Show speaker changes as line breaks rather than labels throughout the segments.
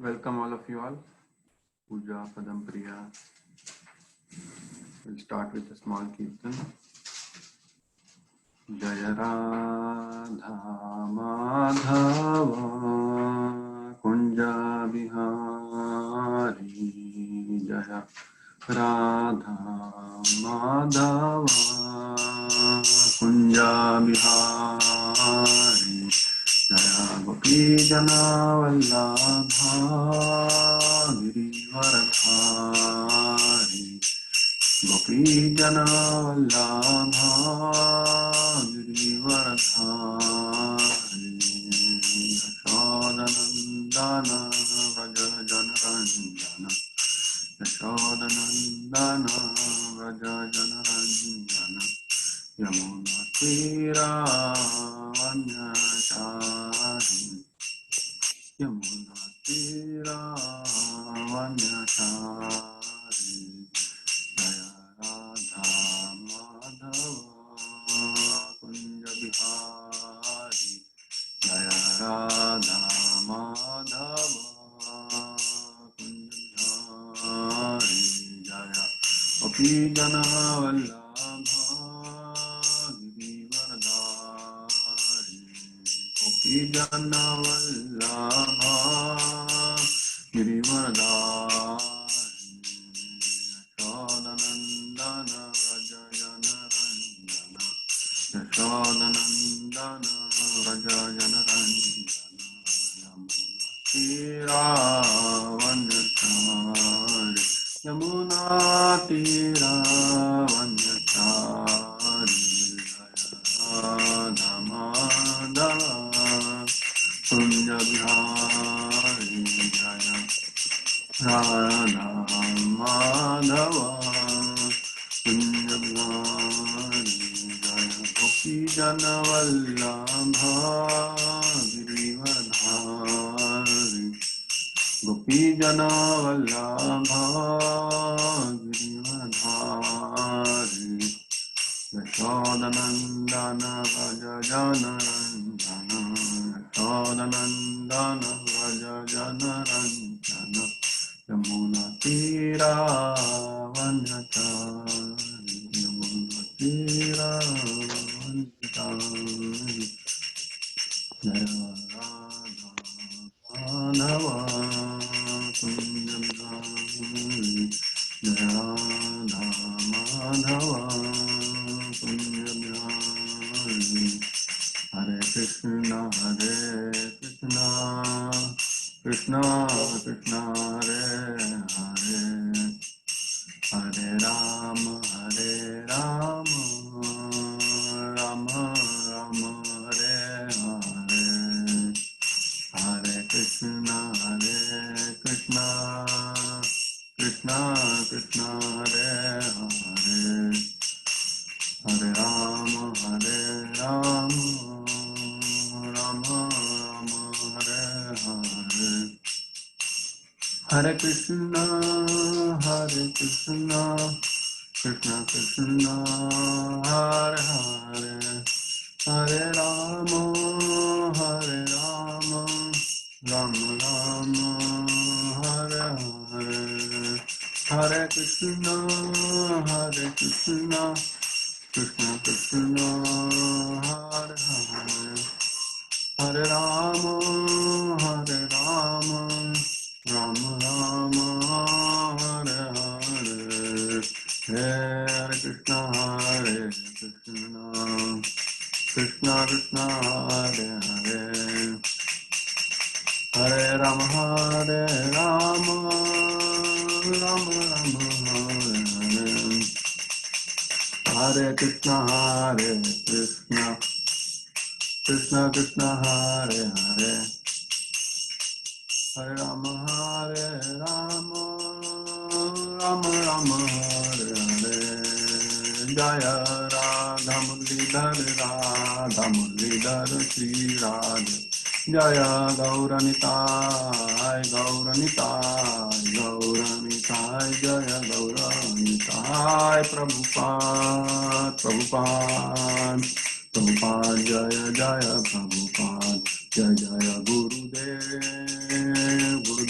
Welcome all of you all. Puja Padam Priya. We'll start with a small kirtan. Jaya Radha Madhava Kunja Bihari Jaya Radha Madhava Kunja Bihari Jaya Gopi Jana Vallabha Girivaradhari Gopi Jana Vallabha Girivaradhari Yashodanandana Vraja Janaranjana Yashodanandana Vraja Janaranjana Yamuna Tira Vanyachari Yamuna Tira Vanyachari Jaya Radha Madhava Kunja Bihari Jaya Radha Madhava Kunja Bihari Jaya Gopi Jana Vallabha Girivaradhari Gopi Jana Vallabha Girivaradhari Yashodanandana Vraja Janaranjana Yashodanandana Vraja Janaranjana Yamuna Tira Vanyachari Radha Madhava Kunja Bihari Jaya Radha Madhava Kunja Bihari Jaya Gopi Jana Vallabha Girivaradhari Gopi Jana Vallabha Girivaradhari Yashodanandana Vraja Janaranjana Yashodanandana Vraja Janaranjana Yamuna Tira Vanyachari Yamuna Tira Vanyachari Jaya Radha Madhava Kunja Bihari Jaya Radha Madhava Kunja Bihari Hare Krishna Krishna Krishna Hare Hare Hare Rama Rama Rama Hare Hare Hare Krishna Krishna Krishna Hare Hare Hare Rama Rama Rama Hare Hare Hare Krishna Krishna Krishna Hare Hare Hare Rama Rama Rama Hare Hare Hare Krishna Krishna Krishna Hare Hare Hare Rama Rama Rama Hare Hare Hare Krishna Krishna Krishna Hare Hare Hare Rama Rama Rama Hare Hare Hare Krishna Krishna Krishna Hare Hare Hare Rama Rama Rama Hare Hare Jaya Radha Murlidhar Shri Radha Jaya Gauranitai Jaya Gauranitai Prabhupada Jaya Prabhupada Jaya Gurudev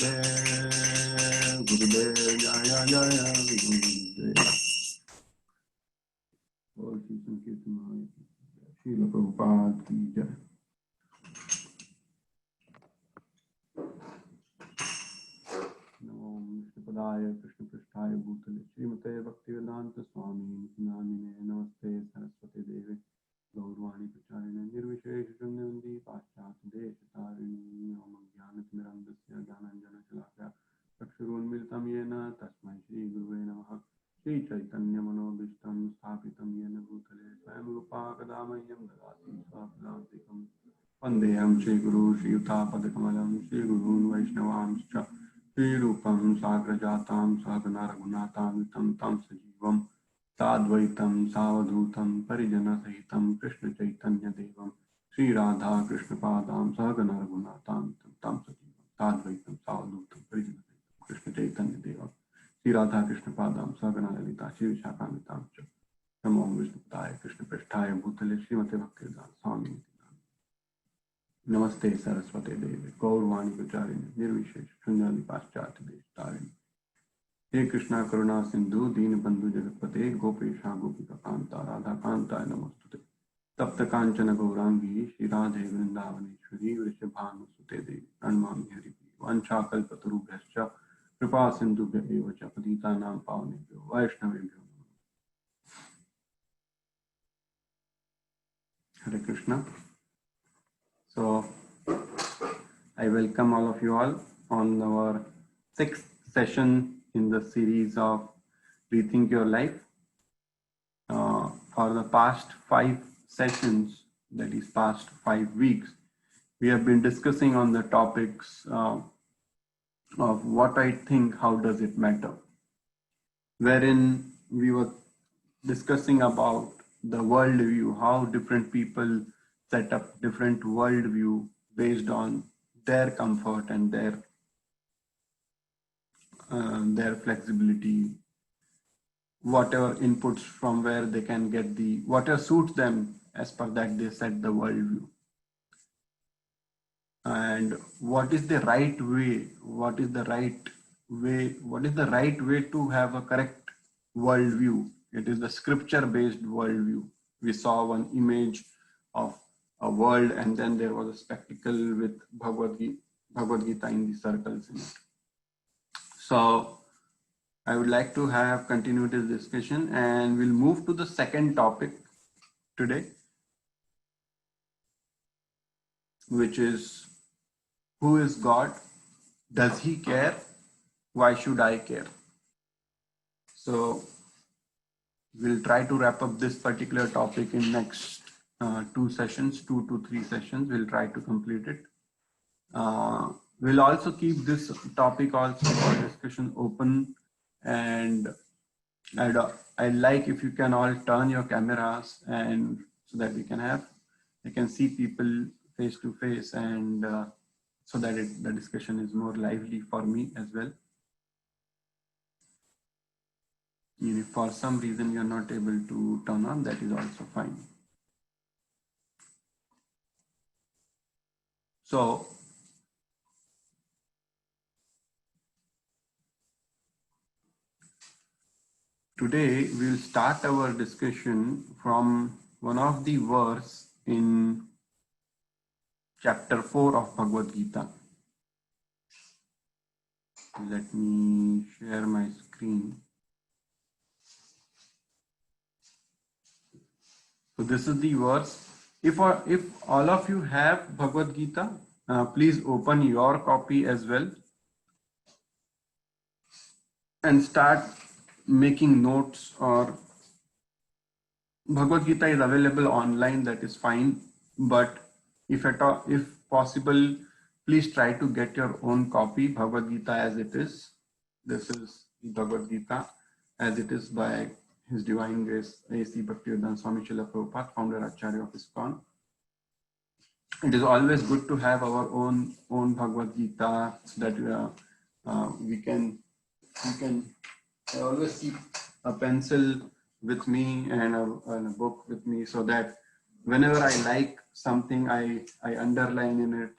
Gurudev, Gurudev, Jaya Jaya Gurudev. All Shri Sankirtan Maharaj ki jai. Srila Prabhupada ki jai. Namo Vishnupadaya Krishna Prasthaya Bhutale Srimate Bhaktivedanta Swami Namine Namaste Saraswati Deve Gaurvani Pracharine Nirvishesh Shunyavandi Paschat Deshatarini Om Jnanatimirandasya Jnananjana Shalakya Chakshurunmilitam Yena Tasmai Shri Guruve Namaha Shri Chaitanya Manobishtam Sthapitam Yena Bhutale Swayam Rupa Kadamayam Dadati Swapadantikam Vandeham Shri Guru Shri Yuthapadakamalaam Shri Gurun Vaishnavamscha Shri Rupam Sagrajatam Sadhana Raghunatam Vitam Tam Sajivam Sadvaitam Savadhutam Parijana Sahitam Krishna Chaitanya Devam Shri Radha Krishna Padam Sadhana Raghunatam Vitam Tam Sajivam Sadvaitam Savadhutam Parijana Sahitam Krishna Chaitanya Devam Shri Radha Krishna Padam Sadhana Lalita Shri Vishakamitam Namo Vishnupadaya Krishna Prasthaya Bhutale Srimate Bhaktivedanta Swami Namaste Saraswati Devi Gaurvani Pracharine Nirvishesh Shunyali Paschat Deshtarini He Krishna Karuna Sindhu Deen Bandhu Jagatpate Gopesha Gopika Kanta Radha Kanta Namostute Tapta Kanchana Gaurangi Shri Radhe Vrindavaneshwari Vrishabhanu Sute Devi Pranamami Hari Vancha Kalpatarubhyascha Kripa Sindhubhya Eva Cha Patitanam Pavanebhyo Vaishnavebhyo Hare Krishna. So I welcome all of you all on our 6th session in the series of Rethink Your Life. For the past 5 sessions, that is past 5 weeks, we have been discussing on the topics of what I think, how does it matter, wherein we were discussing about the worldview, how different people set up different worldview based on their comfort and their flexibility, whatever inputs from where they can get the whatever suits them, as per that they set the worldview. And what is the right way? What is the right way to have a correct worldview? It is the scripture-based worldview. We saw one image of a world, and then there was a spectacle with Bhagavad Gita in the circles in it. So I would like to have continued this discussion, and we'll move to the second topic today, which is, who is God? Does he care? Why should I care? So we'll try to wrap up this particular topic in next 2 sessions, 2 to 3 sessions. We'll try to complete it. We'll also keep this topic also for discussion open, and I'd like if you can all turn your cameras and so that we can see people face to face, and so that the discussion is more lively for me as well. If for some reason you're not able to turn on, that is also fine. So today we'll start our discussion from one of the verse in chapter 4 of Bhagavad Gita. Let me share my screen. So this is the verse. If all of you have Bhagavad Gita, please open your copy as well and start making notes. Or Bhagavad Gita is available online, that is fine. But if possible, please try to get your own copy, Bhagavad Gita as it is. This is Bhagavad Gita as it is by His Divine Grace A.C. Bhaktivedanta Swami Srila Prabhupada, founder Acharya of ISKCON. It is always good to have our own Bhagavad Gita, so that we can. I always keep a pencil with me and a book with me, so that whenever I like something, I underline in it.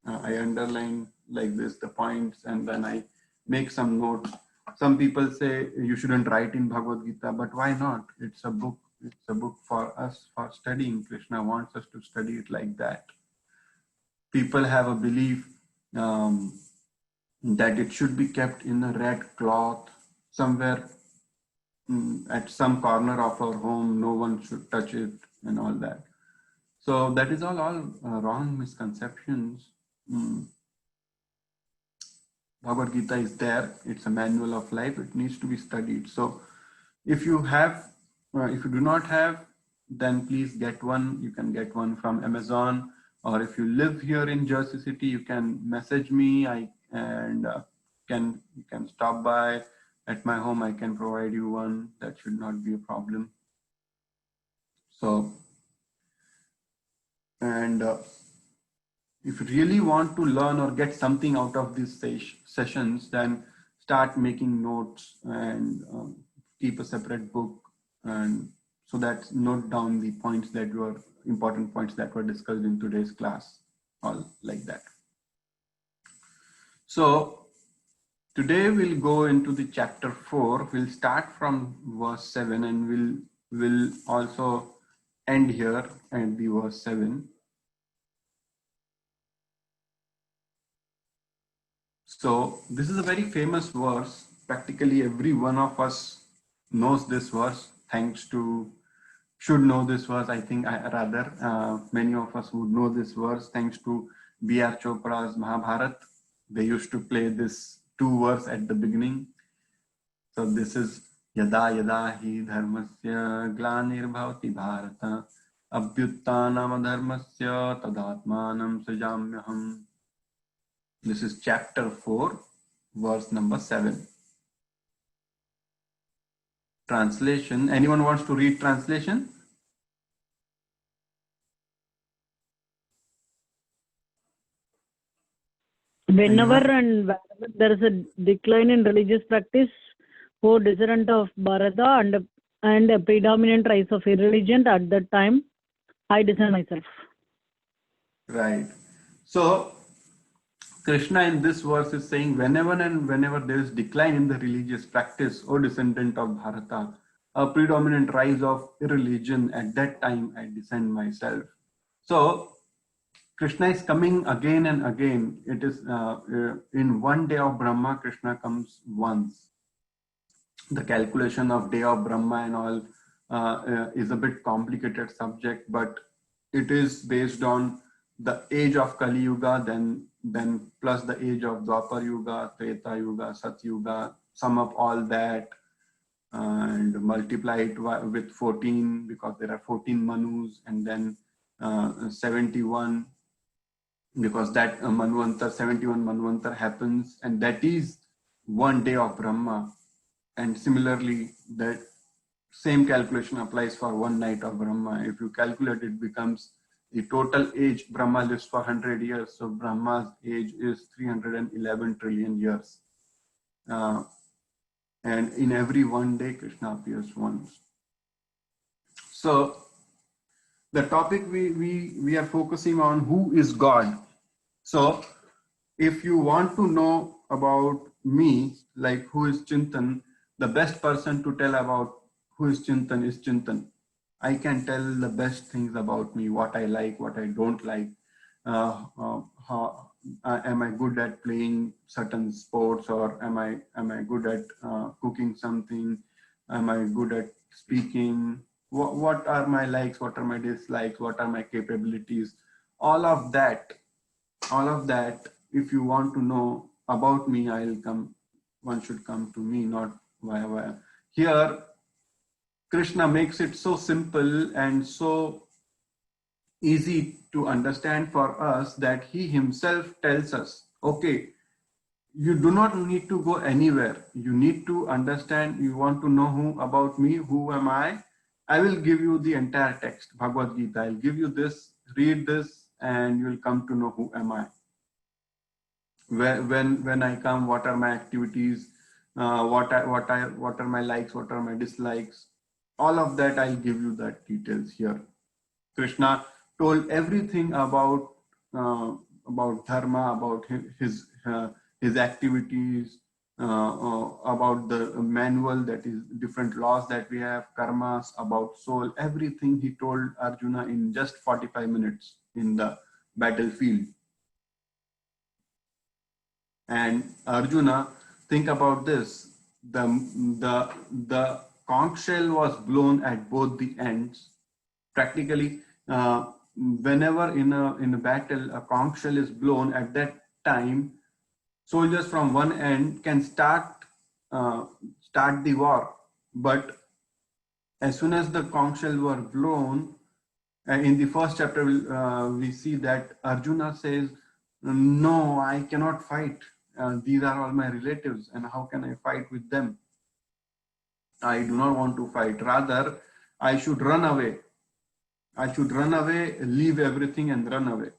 I underline like this, the points, and then I make some notes. Some people say you shouldn't write in Bhagavad Gita, but why not? It's a book. It's a book for us for studying. Krishna wants us to study it like that. People have a belief that it should be kept in a red cloth somewhere at some corner of our home. No one should touch it and all that. So that is all wrong misconceptions. Bhagavad Gita is there. It's a manual of life. It needs to be studied. So if you do not have, then please get one. You can get one from Amazon, or if you live here in Jersey City, you can message me. You can stop by at my home. I can provide you one. That should not be a problem. So, and if you really want to learn or get something out of these sessions, then start making notes and keep a separate book, and so that note down the important points that were discussed in today's class, all like that. So today we'll go into the chapter 4. We'll start from verse 7 and we'll also end here at the verse 7. So this is a very famous verse. Practically every one of us knows this verse. Should know this verse. I think many of us would know this verse thanks to B.R. Chopra's Mahabharata. They used to play this 2 verse at the beginning. So this is Yada Yada Hi Dharmasya Glanir Bharata Abhyuttanam Dharmasya Tadatmanam Sajamyaham. This is chapter 4, verse number 7. Translation. Anyone wants to read translation?
Whenever and wherever there is a decline in religious practice, O descendant of Bharata, and a predominant rise of irreligion at that time, I discern myself.
Right. So Krishna in this verse is saying, whenever there is decline in the religious practice, O descendant of Bharata, a predominant rise of irreligion, at that time I descend myself. So Krishna is coming again and again. It is in one day of Brahma, Krishna comes once. The calculation of day of Brahma and all is a bit complicated subject, but it is based on the age of Kali Yuga, then plus the age of Dwapar Yuga, Treta Yuga, Sat Yuga, sum up all that and multiply it with 14, because there are 14 Manus, and then 71, because that 71 Manvantar happens, and that is one day of Brahma. And similarly, that same calculation applies for one night of Brahma. If you calculate, it becomes the total age. Brahma lives for 100 years, so Brahma's age is 311 trillion years. And in every one day, Krishna appears once. So the topic we are focusing on, who is God. So if you want to know about me, like who is Chintan, the best person to tell about who is Chintan. I can tell the best things about me, what I like, what I don't like, am I good at playing certain sports, or am I good at cooking something, am I good at speaking, what are my likes, what are my dislikes, what are my capabilities, all of that. If you want to know about me, one should come to me, not via. Here Krishna makes it so simple and so easy to understand for us that he himself tells us, okay, you do not need to go anywhere. You need to understand, you want to know about me, who am I will give you the entire text, Bhagavad Gita. I'll give you this, read this, and you'll come to know who am I. When I come, what are my activities, what are my likes, what are my dislikes, all of that I'll give you that details here. Krishna told everything about dharma, about his activities, about the manual, that is different laws that we have, karmas, about soul, everything he told Arjuna in just 45 minutes in the battlefield. And Arjuna, think about this. The conch shell was blown at both the ends. Practically, whenever in a battle a conch shell is blown, at that time soldiers from one end can start the war. But as soon as the conch shell were blown, in the first chapter we see that Arjuna says, no, I cannot fight. These are all my relatives, and how can I fight with them? I do not want to fight. Rather, I should run away. I should run away, leave everything and run away.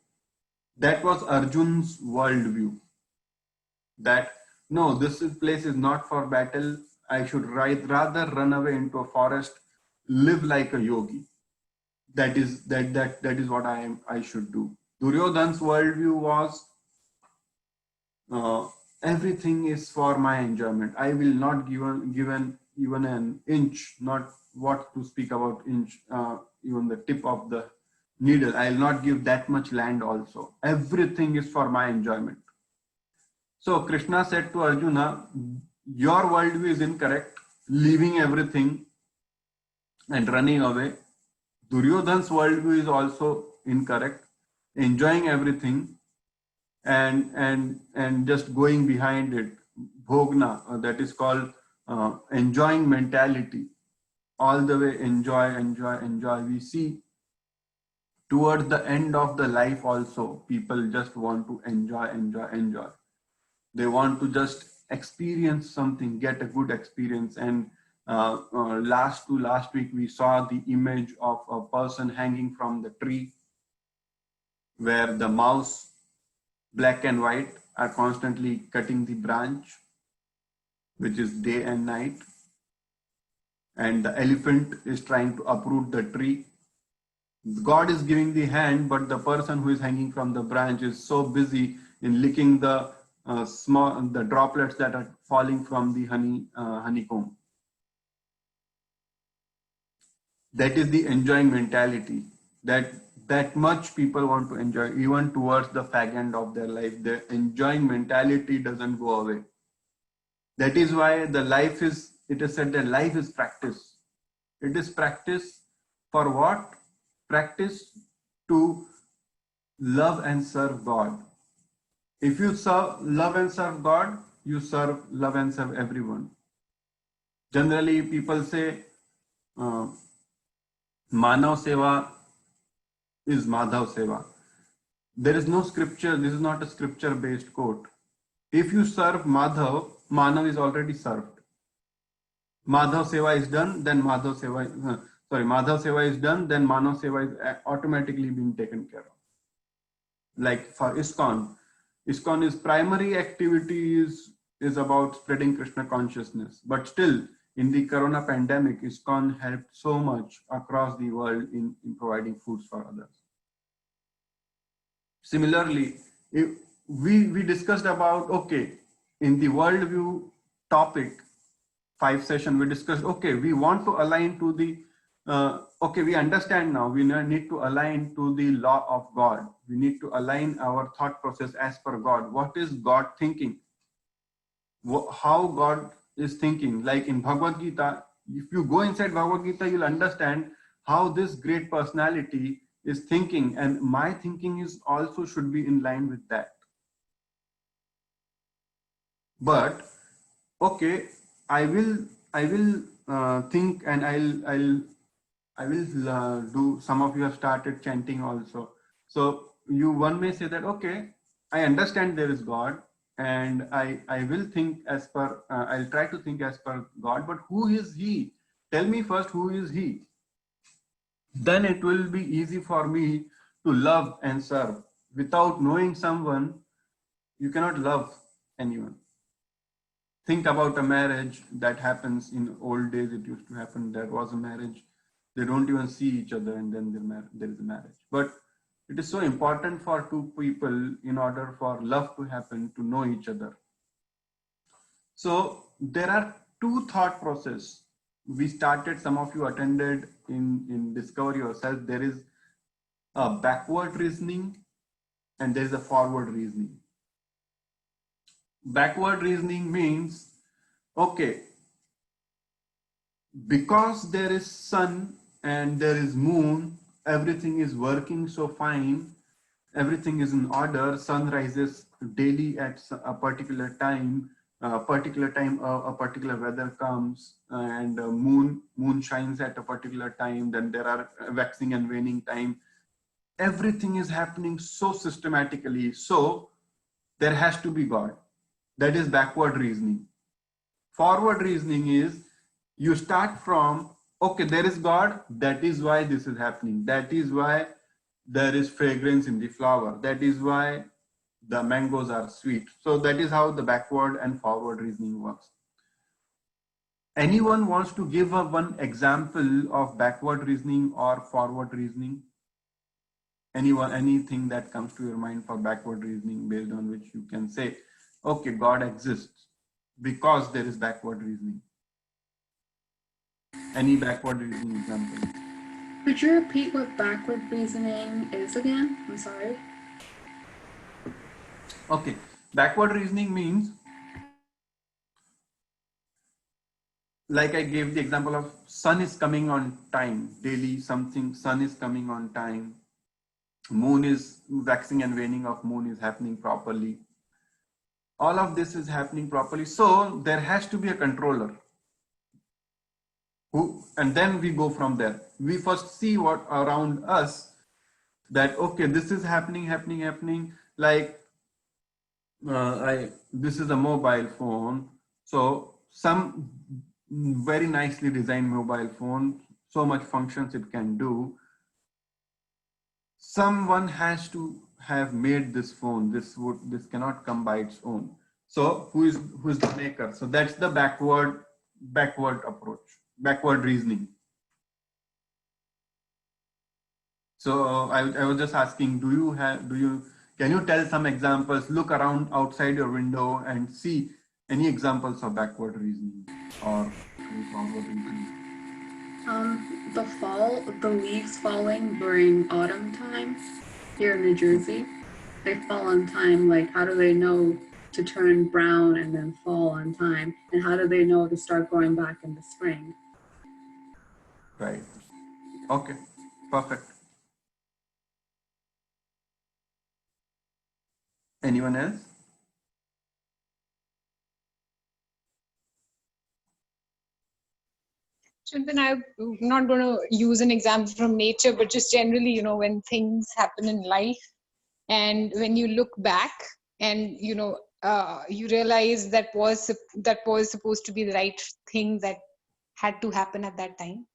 That was Arjun's worldview. That no, this place is not for battle. I should rather run away into a forest, live like a yogi. That is what I should do. Duryodhan's worldview was, everything is for my enjoyment. I will not given even an inch, not what to speak about inch, even the tip of the needle. I will not give that much land also. Everything is for my enjoyment. So Krishna said to Arjuna, your worldview is incorrect, leaving everything and running away. Duryodhan's worldview is also incorrect, enjoying everything and just going behind it. Bhogna, that is called enjoying mentality. All the way enjoy. We see towards the end of the life also, people just want to enjoy. They want to just experience something, get a good experience. And last week, we saw the image of a person hanging from the tree, where the mouse, black and white, are constantly cutting the branch, which is day and night. And the elephant is trying to uproot the tree. God is giving the hand, but the person who is hanging from the branch is so busy in licking the the droplets that are falling from the honeycomb. That is the enjoying mentality. That much people want to enjoy, even towards the fag end of their life. The enjoying mentality doesn't go away. That is why it is said that life is practice. It is practice for what? Practice to love and serve God. If you love and serve God, you love and serve everyone. Generally, people say, Manav Seva is Madhav Seva. There is no scripture. This is not a scripture-based quote. If you serve Madhav, Manav is already served. Madhav Seva is done, then Madhav Seva is done, then Manav Seva is automatically being taken care of. Like for ISKCON is primary activity is about spreading Krishna consciousness. But still, in the Corona pandemic, ISKCON helped so much across the world in providing foods for others. Similarly, we discussed about, okay, in the worldview topic, 5 session, we discussed, okay, we want to align to the, okay, we understand now, we need to align to the law of God. We need to align our thought process as per God. What is God thinking? How God is thinking? Like in Bhagavad Gita, if you go inside Bhagavad Gita, you'll understand how this great personality is thinking, and my thinking is also should be in line with that. But okay, I will think, and I will do. Some of you have started chanting also. So one may say that, okay, I understand there is God, and I will think as per. I'll try to think as per God. But who is He? Tell me first, who is He? Then it will be easy for me to love and serve. Without knowing someone, you cannot love anyone. Think about a marriage that happens in old days. It used to happen. There was a marriage. They don't even see each other, and then there is a marriage. But It is so important for two people, in order for love to happen, to know each other. So there are two thought process. We started, some of you attended in Discover Yourself. There is a backward reasoning and there is a forward reasoning. Backward reasoning means, okay, because there is sun and there is moon, everything is working so fine, everything is in order. Sun rises daily at a particular time, a particular weather comes, and moon shines at a particular time. Then there are waxing and waning time. Everything is happening so systematically. So there has to be God. That is backward reasoning. Forward reasoning is, you start from, okay, there is God, that is why this is happening. That is why there is fragrance in the flower. That is why the mangoes are sweet. So that is how the backward and forward reasoning works. Anyone wants to give one example of backward reasoning or forward reasoning? Anyone, anything that comes to your mind for backward reasoning, based on which you can say, okay, God exists because there is backward reasoning. Any backward reasoning example?
Could you repeat what backward reasoning is again? I'm sorry.
Okay, backward reasoning means, like I gave the example of sun is coming on time, daily something, sun is coming on time, moon is waxing and waning of moon is happening properly. All of this is happening properly. So there has to be a controller. And then we go from there. We first see what around us, that okay, this is happening. Like this is a mobile phone. So some very nicely designed mobile phone, so much functions it can do. Someone has to have made this phone. This cannot come by its own. So who is the maker? So that's the backward approach, backward reasoning. So I was just asking, can you tell some examples? Look around outside your window and see any examples of backward reasoning or forward reasoning.
The leaves falling during autumn time here in New Jersey, they fall on time. Like, how do they know to turn brown and then fall on time? And how do they know to start going back in the spring?
Right. Okay, perfect. Anyone else?
Chintan, I'm not going to use an example from nature, but just generally, when things happen in life and when you look back and, you realize that was supposed to be the right thing that had to happen at that time.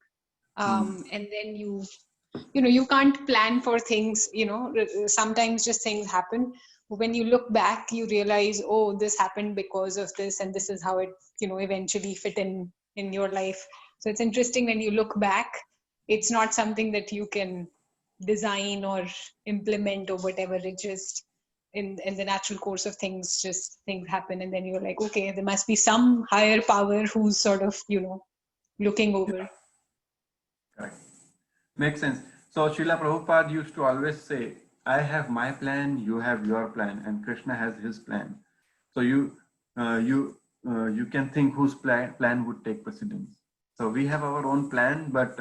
And then you can't plan for things, sometimes just things happen. When you look back, you realize, oh, this happened because of this, and this is how it, eventually fit in your life. So it's interesting when you look back, it's not something that you can design or implement or whatever. It just, in the natural course of things, just things happen. And then you're like, okay, there must be some higher power who's sort of, looking over.
Correct. Makes sense. So Srila Prabhupada used to always say, I have my plan, you have your plan, and Krishna has his plan. So you can think whose plan would take precedence. So we have our own plan, but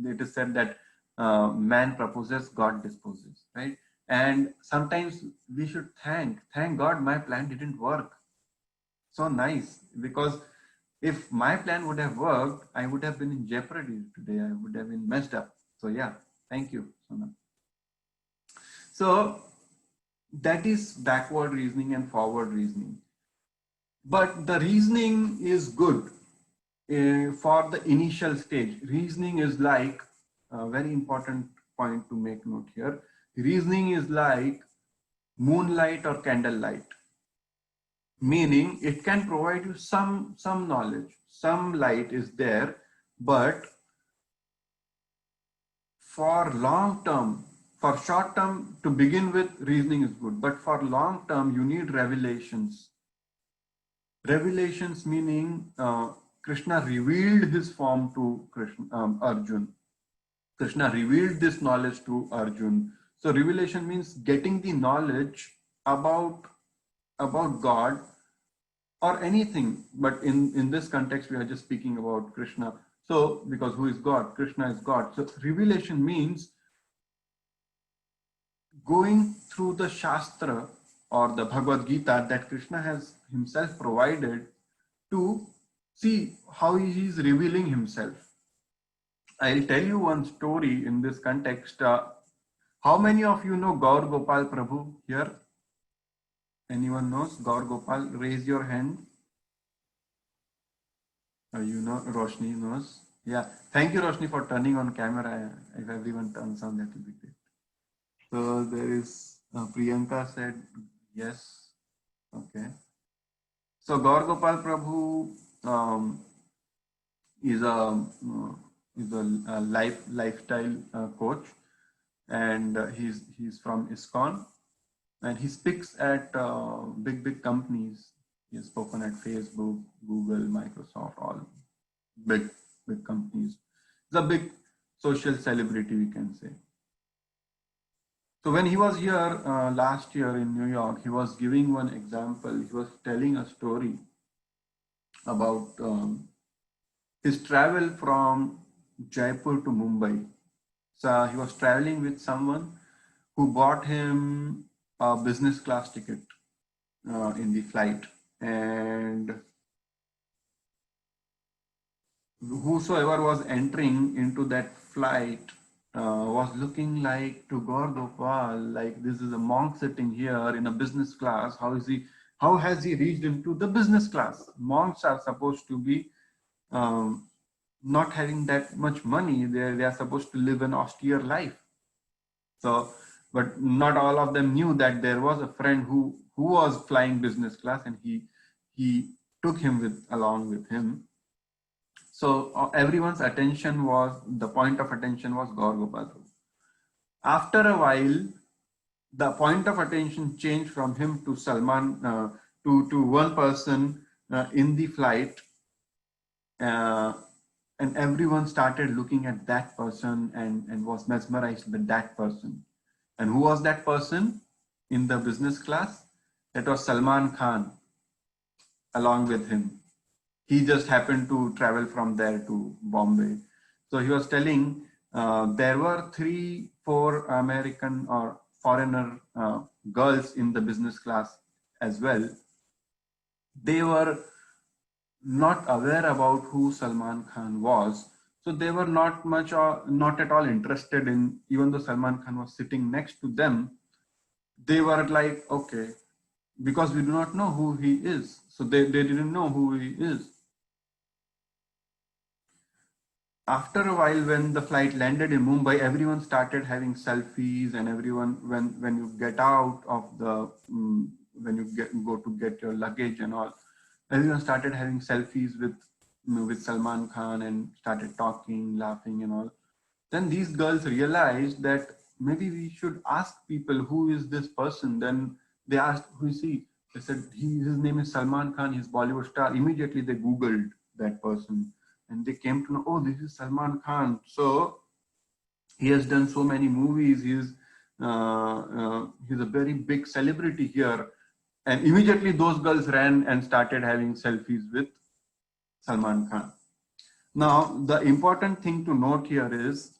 it is said that man proposes, God disposes, right? And sometimes we should thank God, my plan didn't work. So nice, because if my plan would have worked, I would have been in jeopardy today. I would have been messed up. So yeah, thank you, Sonam. So that is backward reasoning and forward reasoning. But the reasoning is good for the initial stage. Reasoning is like a very important point to make note here. Reasoning is like moonlight or candlelight, meaning it can provide you some knowledge, some light is there, but for long term, for short term, to begin with, reasoning is good, but for long term, you need revelations. Revelations meaning Krishna revealed his form to Arjun. Krishna revealed this knowledge to Arjun. So revelation means getting the knowledge about God or anything. But in this context, we are just speaking about Krishna. So because who is God? Krishna is God. So revelation means going through the Shastra or the Bhagavad Gita that Krishna has himself provided to see how he is revealing himself. I'll tell you one story in this context. How many of you know Gaur Gopal Prabhu here? Anyone knows Gaur Gopal? Raise your hand. You know, Roshni knows. Yeah, thank you, Roshni, for turning on camera. If everyone turns on, that will be great. So there is Priyanka said yes. Okay. So Gaur Gopal Prabhu is a lifestyle coach, and he's from ISKCON, and he speaks at big companies. He has spoken at Facebook, Google, Microsoft, all big companies. He's a big social celebrity, we can say. So when he was here last year in New York, he was giving one example. He was telling a story about his travel from Jaipur to Mumbai. So he was traveling with someone who bought him a business class ticket in the flight, and whosoever was entering into that flight was looking like to Gaur Gopal, like this is a monk sitting here in a business class. How has he reached into the business class? Monks are supposed to be not having that much money. They are supposed to live an austere life. So, but not all of them knew that there was a friend who was flying business class, and he took him along with him. So everyone's attention the point of attention was Gaur Gopal. After a while, the point of attention changed from him to Salman, to one person in the flight, and everyone started looking at that person and was mesmerized with that person. And who was that person in the business class? That was Salman Khan along with him. He just happened to travel from there to Bombay. So he was telling there were 3-4 American or foreigner girls in the business class as well. They were not aware about who Salman Khan was. So they were not at all interested in, even though Salman Khan was sitting next to them, they were like, okay, because we do not know who he is. So they didn't know who he is. After a while, when the flight landed in Mumbai, everyone started having selfies, and everyone, when you get out of the, when you go to get your luggage and all, everyone started having selfies with Salman Khan and started talking, laughing and all. Then these girls realized that maybe we should ask people, who is this person? Then they asked, who is he? They said, his name is Salman Khan, he's Bollywood star. Immediately they Googled that person, and they came to know, oh, this is Salman Khan. So he has done so many movies. He's a very big celebrity here. And immediately those girls ran and started having selfies with Salman Khan. Now, the important thing to note here is,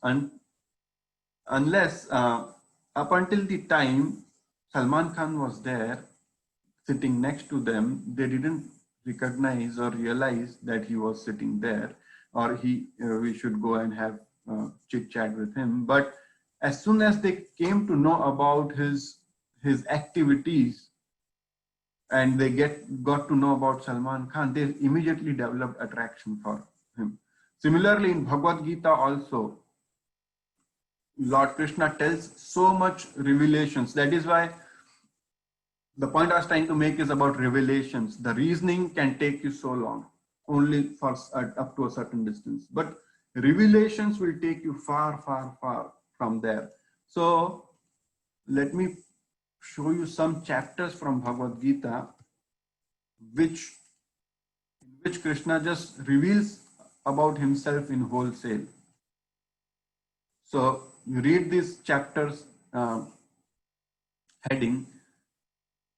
unless up until the time Salman Khan was there sitting next to them, they didn't recognize or realize that he was sitting there, or we should go and have chit chat with him. But as soon as they came to know about his activities, and they got to know about Salman Khan, they immediately developed attraction for him. Similarly, in Bhagavad Gita also, Lord Krishna tells so much revelations. That is why the point I was trying to make is about revelations. The reasoning can take you so long, only for up to a certain distance. But revelations will take you far, far, far from there. So let me show you some chapters from Bhagavad Gita in which Krishna just reveals about himself in wholesale. So you read these chapters heading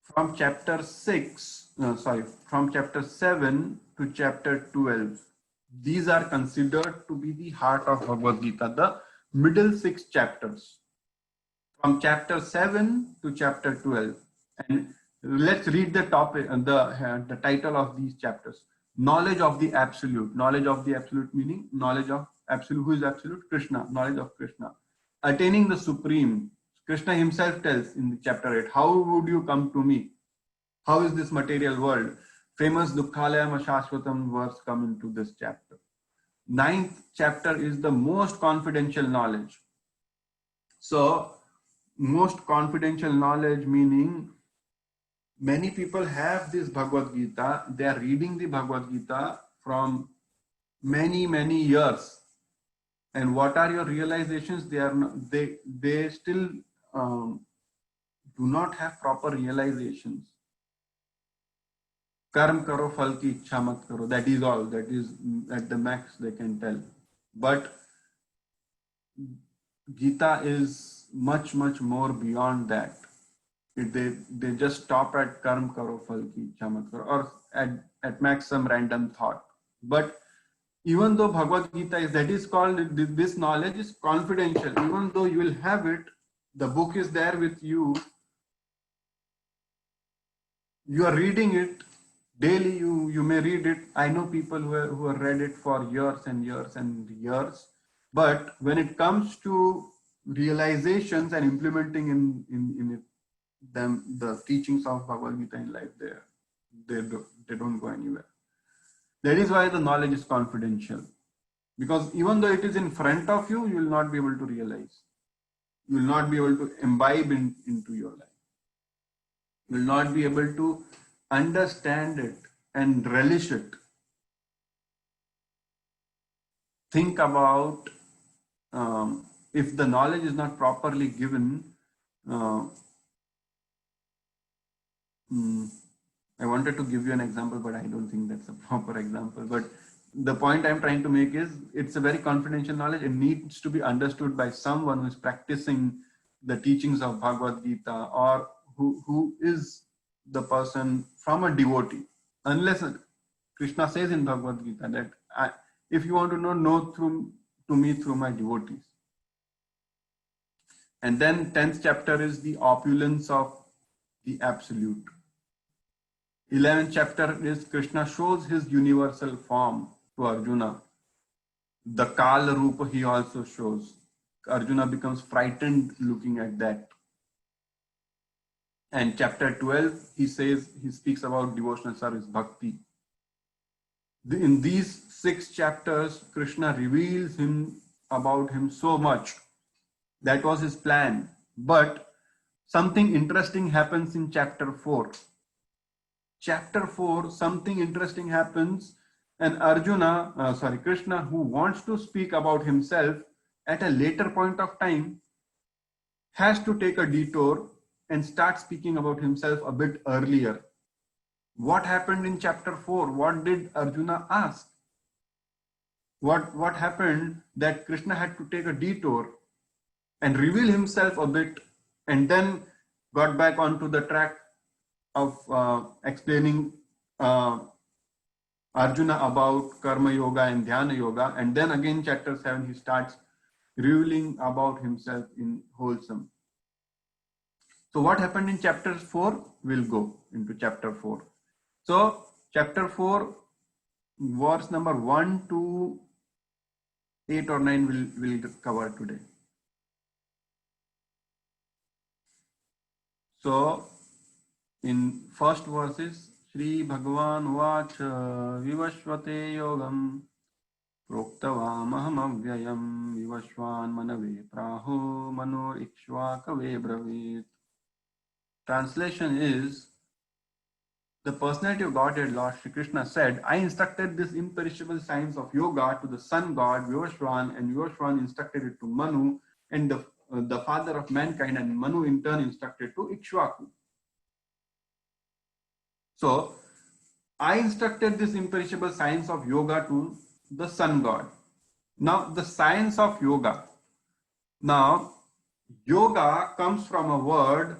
from chapter 7 to chapter 12. These are considered to be the heart of Bhagavad Gita, the middle 6 chapters, from chapter 7 to chapter 12. And let's read the topic, the title of these chapters. Knowledge of the Absolute. Knowledge of the Absolute meaning knowledge of Absolute. Who is Absolute? Krishna. Knowledge of Krishna. Attaining the Supreme. Krishna himself tells in chapter 8, how would you come to me? How is this material world? Famous Dukkhalayam Shashvatam verse come into this chapter. 9th chapter is the most confidential knowledge. So, most confidential knowledge meaning many people have this Bhagavad Gita. They are reading the Bhagavad Gita from many years. And what are your realizations? They still do not have proper realizations. Karm karo, phal ki ichha mat karo. That is all. That is at the max they can tell. But Gita is much more beyond that. They just stop at karm karo, phal ki ichha mat karo, or at max some random thought. But even though Bhagavad Gita is, that is called, this knowledge is confidential. Even though you will have it, the book is there with you. You are reading it daily. You may read it. I know people who have read it for years and years. But when it comes to realizations and implementing in it, the teachings of Bhagavad Gita in life, they don't go anywhere. That is why the knowledge is confidential. Because even though it is in front of you, you will not be able to realize. You will not be able to imbibe into your life. You will not be able to understand it and relish it. Think about if the knowledge is not properly given. I wanted to give you an example, but I don't think that's a proper example. But the point I'm trying to make is it's a very confidential knowledge. It needs to be understood by someone who is practicing the teachings of Bhagavad Gita, or who is the person from a devotee. Unless Krishna says in Bhagavad Gita that if you want to know to me through my devotees. And then 10th chapter is the opulence of the Absolute. 11th chapter is Krishna shows his universal form to Arjuna. The Kala Rupa he also shows. Arjuna becomes frightened looking at that. And chapter 12, he speaks about devotional service, bhakti. In these 6 chapters, Krishna reveals about him so much. That was his plan. But something interesting happens in chapter 4. Chapter 4, something interesting happens, and Krishna, who wants to speak about himself at a later point of time, has to take a detour and start speaking about himself a bit earlier. What happened in chapter 4? What did Arjuna ask? What happened that Krishna had to take a detour and reveal himself a bit, and then got back onto the track of explaining Arjuna about Karma Yoga and Dhyana Yoga. And then again, chapter 7, he starts revealing about himself in wholesome. So what happened in chapter 4? We'll go into chapter 4. So chapter 4, verse number 1 to 8 or 9 we'll cover today. So in first verses, Shri Bhagavan Vacha Vivashvate Yogam Proktavam Aham Avyayam Vivashvan Manave Praho Mano Ikshvakave Bravit. Translation is, the personality of Godhead, Lord Shri Krishna said, I instructed this imperishable science of yoga to the sun god Vivashvan, and Vivashvan instructed it to Manu, and the the father of mankind, and Manu in turn instructed to Ikshvaku. So I instructed this imperishable science of yoga to the sun god. Now the science of yoga. Now yoga comes from a word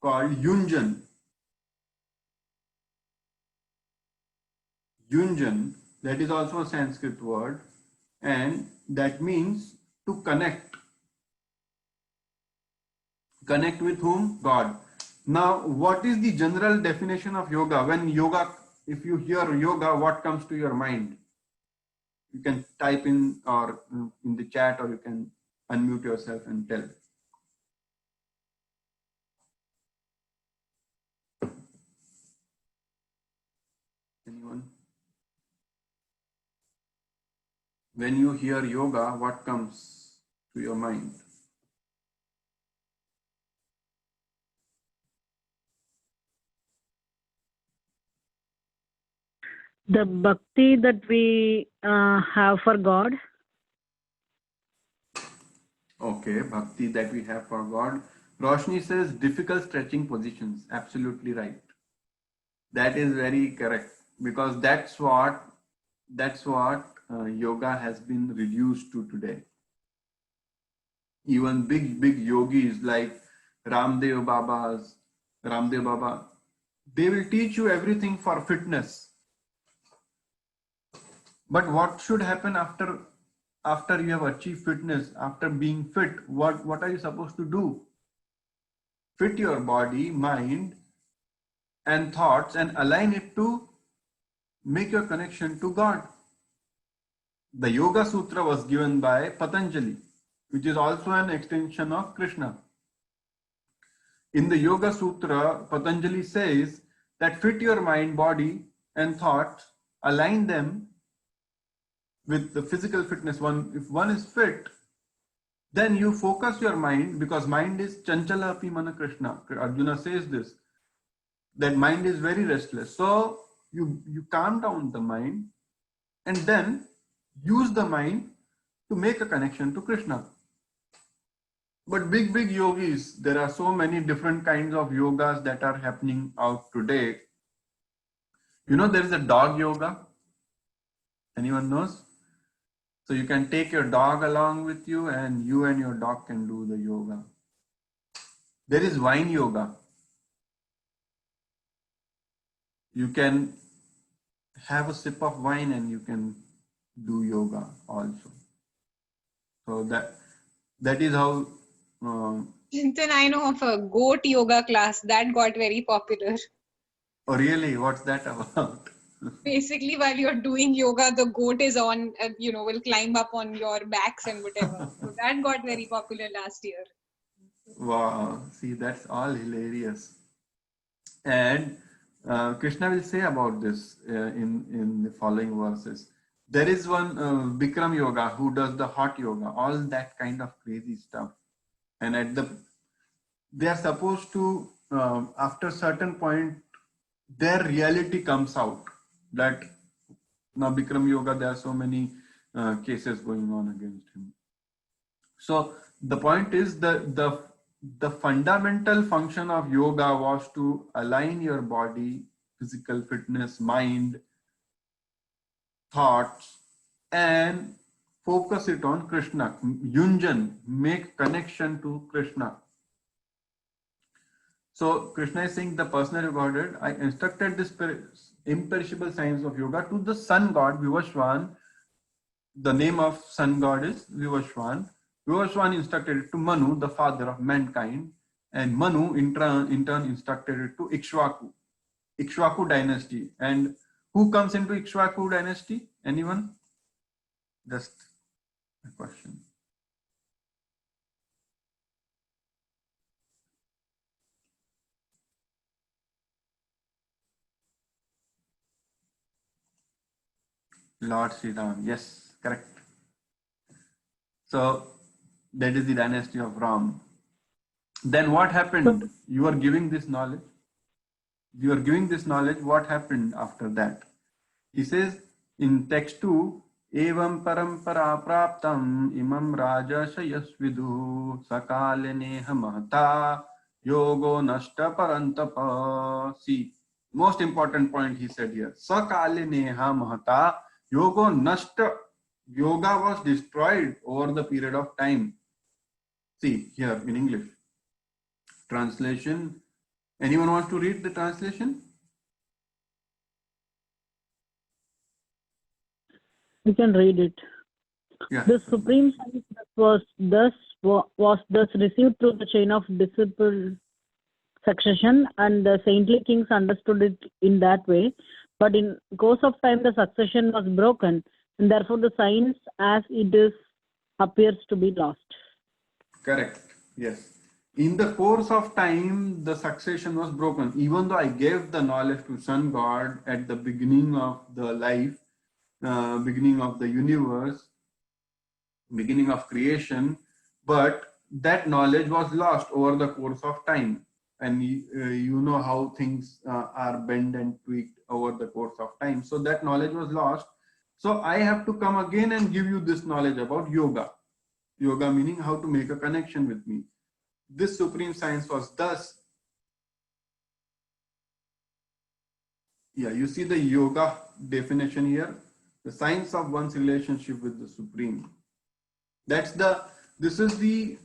called yunjan. Yunjan, that is also a Sanskrit word, and that means to connect. Connect with whom? God. Now, what is the general definition of yoga? When yoga, if you hear yoga, what comes to your mind? You can type in or in the chat, or you can unmute yourself and tell. Anyone? When you hear yoga, what comes to your mind?
The bhakti that we have for God.
Okay, bhakti that we have for God. Roshni says difficult stretching positions. Absolutely right. That is very correct, because that's what yoga has been reduced to today. Even big yogis like Ramdev Baba, they will teach you everything for fitness. But what should happen after you have achieved fitness, after being fit? What are you supposed to do? Fit your body, mind, and thoughts, and align it to make your connection to God. The Yoga Sutra was given by Patanjali, which is also an extension of Krishna. In the Yoga Sutra, Patanjali says that fit your mind, body, and thoughts, align them with the physical fitness. If one is fit, then you focus your mind, because mind is chanchala api mana Krishna. Arjuna says this, that mind is very restless. So you calm down the mind and then use the mind to make a connection to Krishna. But big yogis, there are so many different kinds of yogas that are happening out today. You know, there is a dog yoga. Anyone knows? So you can take your dog along with you, and your dog can do the yoga. There is wine yoga. You can have a sip of wine and you can do yoga also. So that is how.
Chintan, I know of a goat yoga class that got very popular.
Oh really? What's that about?
Basically, while you're doing yoga, the goat is on, will climb up on your backs and whatever. So that got very popular last year.
Wow, see, that's all hilarious. And Krishna will say about this in the following verses. There is one Bikram yoga who does the hot yoga, all that kind of crazy stuff. And they are supposed to, after certain point, their reality comes out. That now Bikram yoga, there are so many cases going on against him. So the point is the fundamental function of yoga was to align your body, physical fitness, mind, thoughts, and focus it on Krishna. Yunjan, make connection to Krishna. So Krishna is saying, the personal Godhead, I instructed this imperishable science of yoga to the sun god Vivaswan. The name of sun god is Vivaswan. Vivaswan instructed it to Manu, the father of mankind, and Manu in turn instructed it to Ikshvaku, Ikshvaku dynasty. And who comes into Ikshvaku dynasty? Anyone? Just a question. Lord Sri Ram. Yes, correct. So that is the dynasty of Ram. Then what happened? You are giving this knowledge. What happened after that? He says in text 2, एवं परंपरा प्राप्तम इमं राजर्षयस्विदुः सकाले नेह महता yogo nashta parantapa. See, most important point he said here. Sakale neha mahata yogo nashta. Yoga was destroyed over the period of time. See here in English. Translation. Anyone wants to read the translation?
You can read it.
Yeah.
The supreme science was thus received through the chain of disciple succession, and the saintly kings understood it in that way. But in course of time, the succession was broken, and therefore the science as it is appears to be lost.
Correct. Yes. In the course of time, the succession was broken. Even though I gave the knowledge to Sun God at the beginning of the life, beginning of the universe, beginning of creation, but that knowledge was lost over the course of time. And you know how things are bent and tweaked over the course of time. So that knowledge was lost. So I have to come again and give you this knowledge about yoga. Yoga meaning how to make a connection with me. This supreme science was thus. Yeah, you see the yoga definition here. The science of one's relationship with the supreme. This is the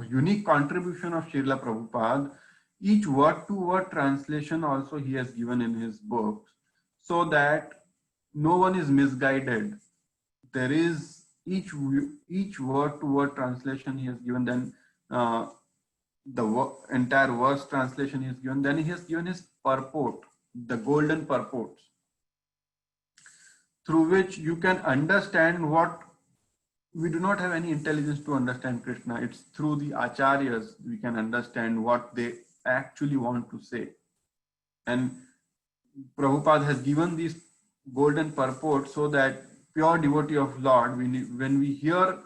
unique contribution of Srila Prabhupada. Each word to word translation also he has given in his books, so that no one is misguided. There is each word to word translation he has given, then the entire verse translation he has given, then he has given his purport, the golden purports, through which you can understand what we do not have any intelligence to understand Krishna. It's through the acharyas we can understand what they actually want to say. And Prabhupada has given these golden purports so that pure devotee of Lord, when we hear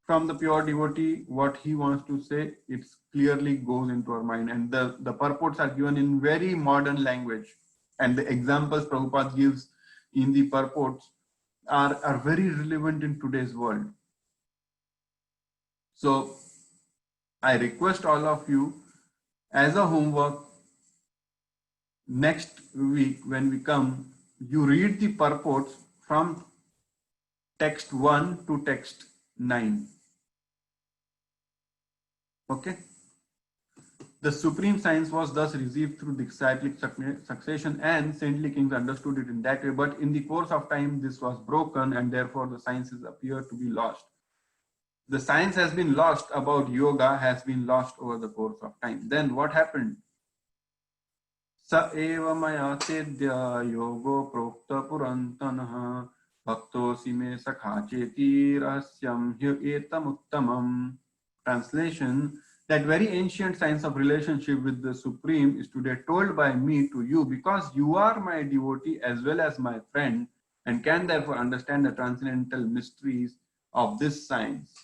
from the pure devotee what he wants to say, it clearly goes into our mind. And the purports are given in very modern language. And the examples Prabhupada gives in the purports are very relevant in today's world. So I request all of you, as a homework, next week when we come, you read the purports from text 1 to text 9. Okay? The supreme science was thus received through the cyclic succession, and saintly kings understood it in that way. But in the course of time, this was broken, and therefore the sciences appear to be lost. The science has been lost about yoga, has been lost over the course of time. Then what happened? Sa eva maya tedya yogo prokta purantanaha bhaktosi me sakha cheti rahasyam hi etam uttamam. Translation: that very ancient science of relationship with the Supreme is today told by me to you, because you are my devotee as well as my friend, and can therefore understand the transcendental mysteries of this science.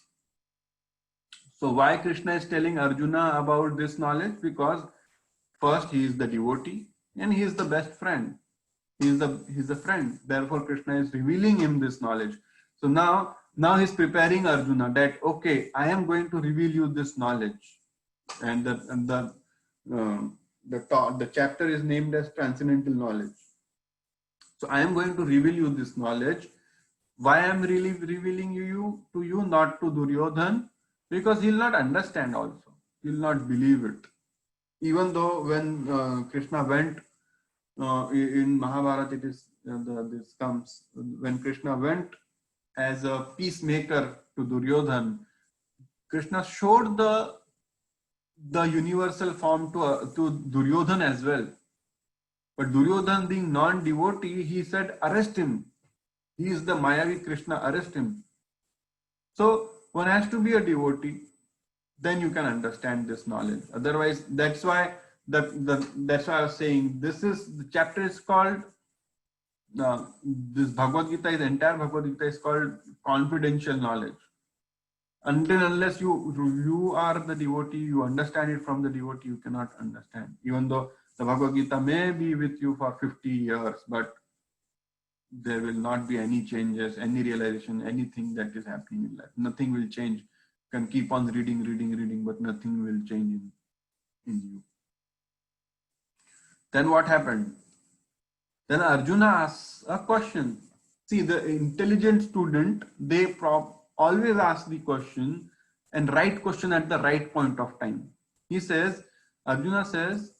So why Krishna is telling Arjuna about this knowledge? Because first he is the devotee and he is the best friend. He is the friend. Therefore Krishna is revealing him this knowledge. So now he's preparing Arjuna that, okay, I am going to reveal you this knowledge. And the chapter is named as Transcendental Knowledge. So I am going to reveal you this knowledge. Why I am really revealing you to you, not to Duryodhan? Because he will not understand also. He will not believe it. Even though when Krishna went in Mahabharata, this comes when Krishna went as a peacemaker to Duryodhan, Krishna showed the universal form to Duryodhan as well. But Duryodhan, being non-devotee, he said, arrest him. He is the Mayavi Krishna, arrest him. So one has to be a devotee, then you can understand this knowledge. Otherwise, that's why I was saying the chapter is called this Bhagavad Gita, the entire Bhagavad Gita is called confidential knowledge. Unless you are the devotee, you understand it from the devotee, you cannot understand. Even though The Bhagavad Gita may be with you for 50 years, but there will not be any changes, any realization, anything that is happening in life. Nothing will change. You can keep on reading, but nothing will change in you. Then what happened? Then Arjuna asks a question. See, the intelligent student, they always ask the question and right question at the right point of time. He says, Arjuna says,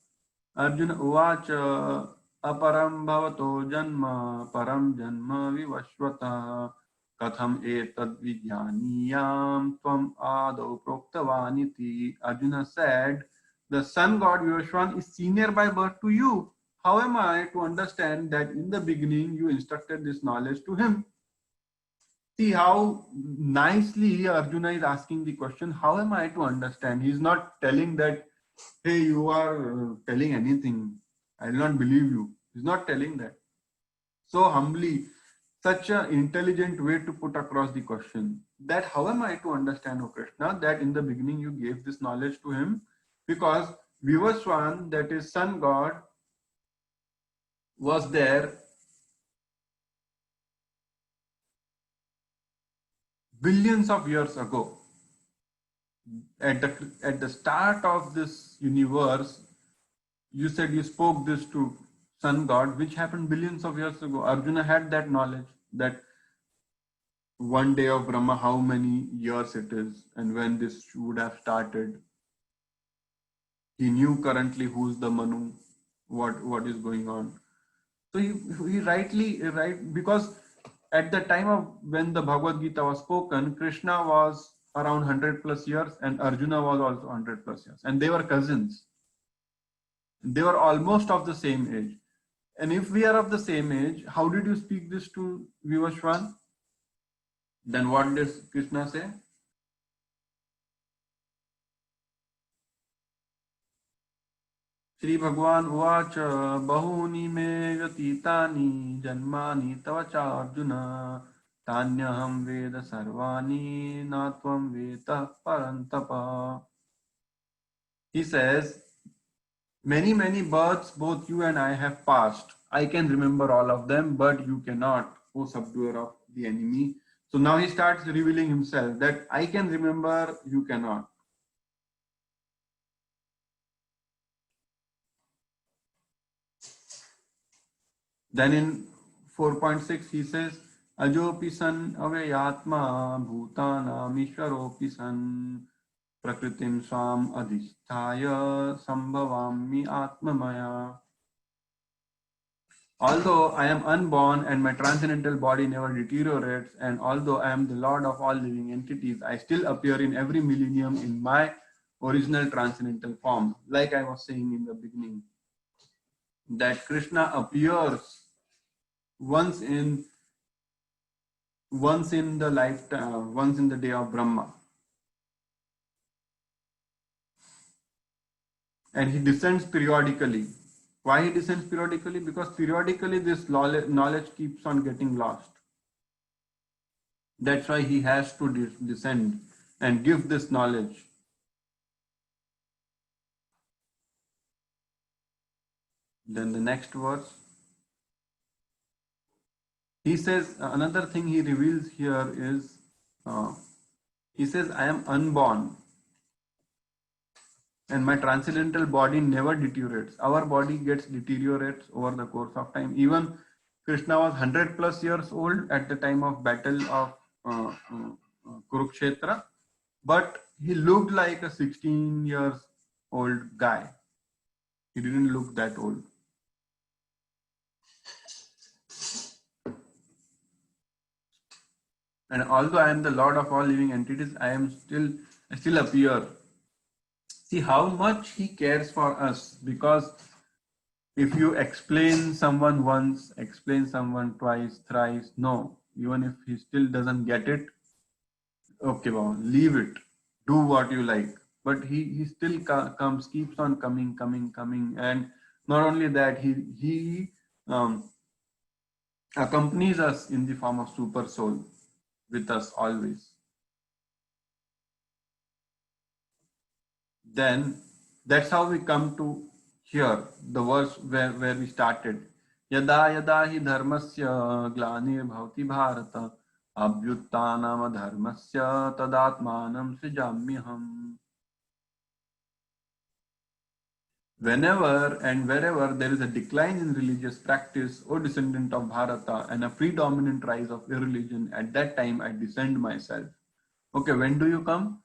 Arjuna uvacha aparam bhavato janma param janma vivashvata katham etad vijnaniyam tvam adau proktavaniti. Arjuna said, the sun god Vivashvan is senior by birth to you. How am I to understand that in the beginning you instructed this knowledge to him? See how nicely Arjuna is asking the question, how am I to understand? He is not telling that, hey, you are telling anything. I will not believe you. He is not telling that. So humbly, such an intelligent way to put across the question, that how am I to understand, O Krishna, that in the beginning you gave this knowledge to him? Because Vivaswan, that is sun god, was there billions of years ago. At the start of this universe, you said you spoke this to sun god, which happened billions of years ago. Arjuna had that knowledge that one day of Brahma, how many years it is, and when this would have started. He knew currently who's the Manu, what is going on. So he rightly, because at the time of when the Bhagavad Gita was spoken, Krishna was around 100 plus years and Arjuna was also 100 plus years. And they were cousins. They were almost of the same age. And if we are of the same age, how did you speak this to Vivashwan? Then what does Krishna say? Shri Bhagwan uvacha bahuni me vyatitani janmani tavacha Arjuna tanyaham veda sarvani natvam veta parantapa. He says, many births both you and I have passed. I can remember all of them, but you cannot, O subduer of the enemy. So now he starts revealing himself that I can remember, you cannot. Then in 4.6 he says, Ajopi san avayatma bhutanam ishwaropi san prakritim swam adhisthaya sambhavami atmamaya. Although I am unborn and my transcendental body never deteriorates, and although I am the Lord of all living entities, I still appear in every millennium in my original transcendental form. Like I was saying in the beginning, that Krishna appears once in the lifetime, once in the day of Brahma. And he descends periodically. Why he descends periodically? Because periodically this knowledge keeps on getting lost. That's why he has to descend and give this knowledge. Then the next verse. He says, another thing he reveals here is, he says, I am unborn and my transcendental body never deteriorates. Our body gets deteriorates over the course of time. Even Krishna was 100 plus years old at the time of battle of Kurukshetra, but he looked like a 16 years old guy. He didn't look that old. And although I am the Lord of all living entities, I still appear. See how much he cares for us, because if you explain someone once, explain someone twice, thrice, no, even if he still doesn't get it, okay, well, leave it, do what you like. But he still comes, keeps on coming, and not only that, he accompanies us in the form of super soul with us always. Then that's how we come to here, the verse where we started. Yada yada hi dharmasya glanir bharata abhyuttanam dharmasya tadatmanam srijamyaham. Whenever and wherever there is a decline in religious practice, O descendant of Bharata, and a predominant rise of irreligion, at that time I descend myself. Okay, when do you come?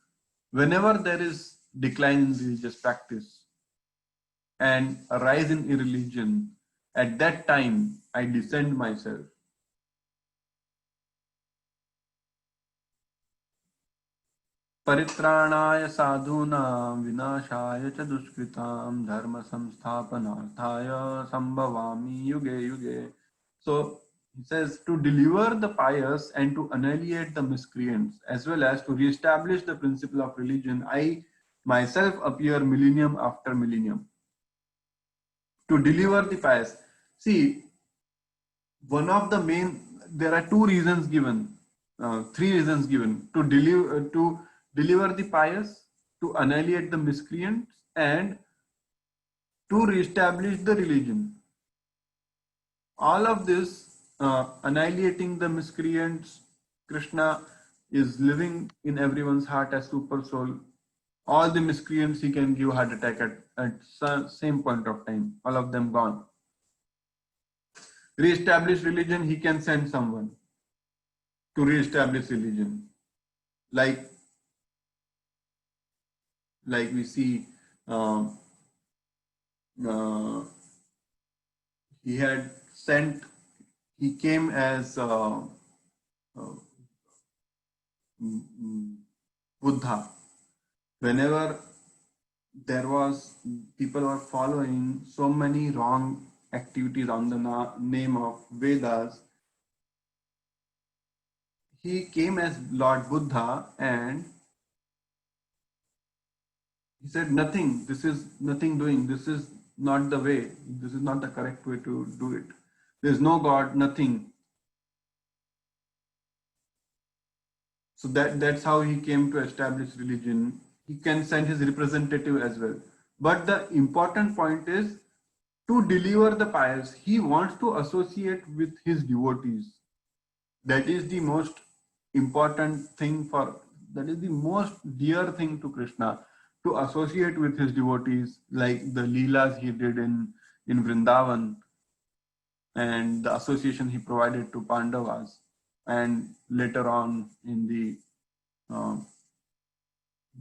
Whenever there is decline in religious practice and a rise in irreligion, at that time I descend myself. परित्राणाय साधूनां विनाशाय च दुष्कृतां धर्म संस्थापनार्थाय संभवामि युगे युगे. So he says to deliver the pious and to annihilate the miscreants, as well as to re-establish the principle of religion, I myself appear millennium after millennium. To deliver the pious. See, one of the main, there are two reasons given, three reasons given: to deliver the pious, to annihilate the miscreants, and to reestablish the religion. All of this, annihilating the miscreants, Krishna is living in everyone's heart as super soul. All the miscreants he can give heart attack at same point of time, all of them gone. Re-establish religion, he can send someone to re-establish religion. Like we see, he had sent, he came as Buddha. Whenever there was, people were following so many wrong activities on the name of Vedas, he came as Lord Buddha and he said, nothing, this is nothing doing, this is not the way, this is not the correct way to do it. There is no God, nothing. So that's how he came to establish religion. He can send his representative as well. But the important point is, to deliver the pious, he wants to associate with his devotees. That is the most important thing that is the most dear thing to Krishna, to associate with his devotees, like the Leelas he did in Vrindavan, and the association he provided to Pandavas, and later on in the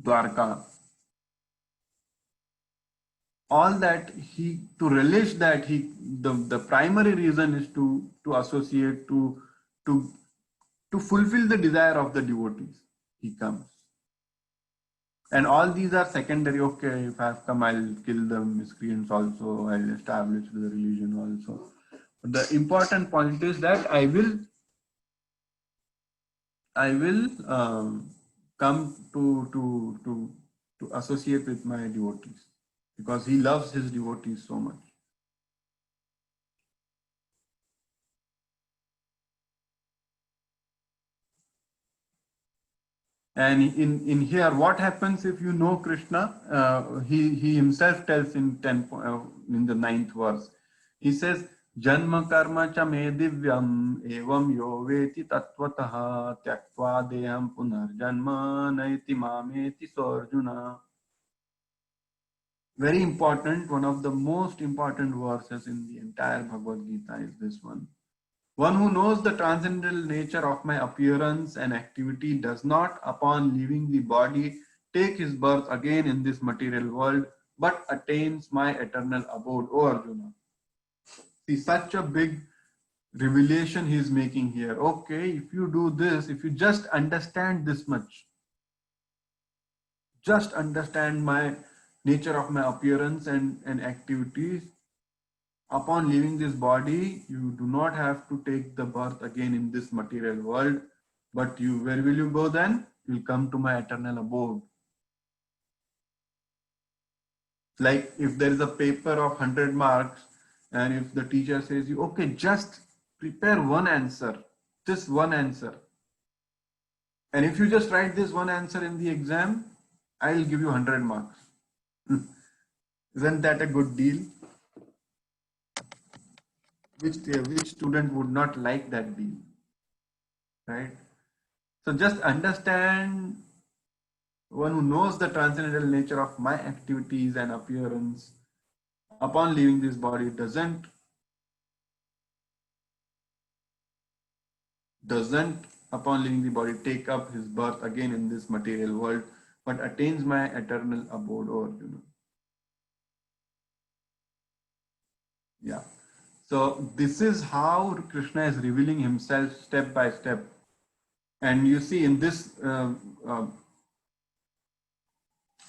Dwarka. All that to relish that, the primary reason is to associate, to fulfill the desire of the devotees. He comes. And all these are secondary. Okay, if I have come, I'll kill the miscreants also, I'll establish the religion also. But the important point is that I will come to associate with my devotees, because he loves his devotees so much. And in here, what happens if you know Krishna? He himself tells in the 9th verse. He says, Janma karma cha me divyam evam yo veti tattvataha tyaktva deham punar janma naiti mameti sorjuna. Very important, one of the most important verses in the entire Bhagavad Gita is this one. One who knows the transcendental nature of my appearance and activity does not, upon leaving the body, take his birth again in this material world, but attains my eternal abode. O Arjuna. See, such a big revelation he is making here. Okay, if you do this, if you just understand this much, just understand my nature of my appearance and activities, upon leaving this body, you do not have to take the birth again in this material world, but where will you go then? You will come to my eternal abode. Like if there is a paper of 100 marks, and if the teacher says, okay, just prepare one answer, just one answer. And if you just write this one answer in the exam, I will give you 100 marks. Isn't that a good deal? Which student would not like that deal, right? So just understand, one who knows the transcendental nature of my activities and appearance upon leaving this body doesn't upon leaving the body take up his birth again in this material world, but attains my eternal abode, or yeah. So this is how Krishna is revealing himself step by step. And you see in this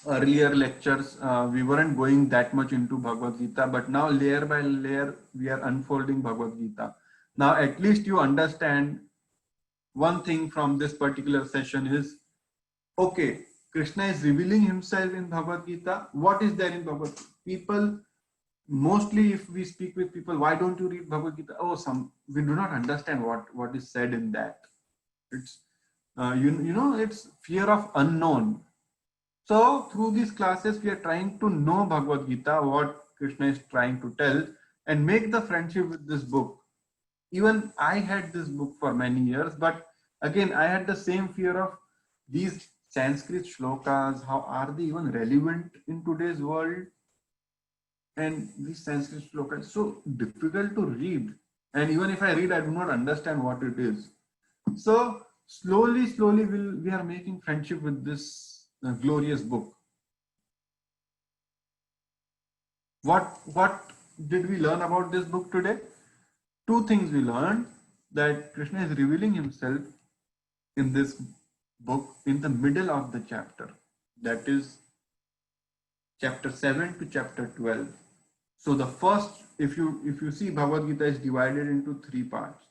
earlier lectures, we weren't going that much into Bhagavad Gita, but now layer by layer, we are unfolding Bhagavad Gita. Now, at least you understand one thing from this particular session is, okay, Krishna is revealing himself in Bhagavad Gita. What is there in Bhagavad Gita? People, mostly if we speak with people, why don't you read Bhagavad Gita? Oh, we do not understand what is said in that. It's, it's fear of unknown. So through these classes, we are trying to know Bhagavad Gita, what Krishna is trying to tell, and make the friendship with this book. Even I had this book for many years, but again, I had the same fear of these Sanskrit shlokas. How are they even relevant in today's world? And these Sanskrit shlokas are so difficult to read. And even if I read, I do not understand what it is. So slowly, we are making friendship with this glorious book. What did we learn about this book today? Two things we learned: that Krishna is revealing himself in this book in the middle of the chapter, that is chapter 7 to chapter 12. So the first, if you see, Bhagavad Gita is divided into three parts.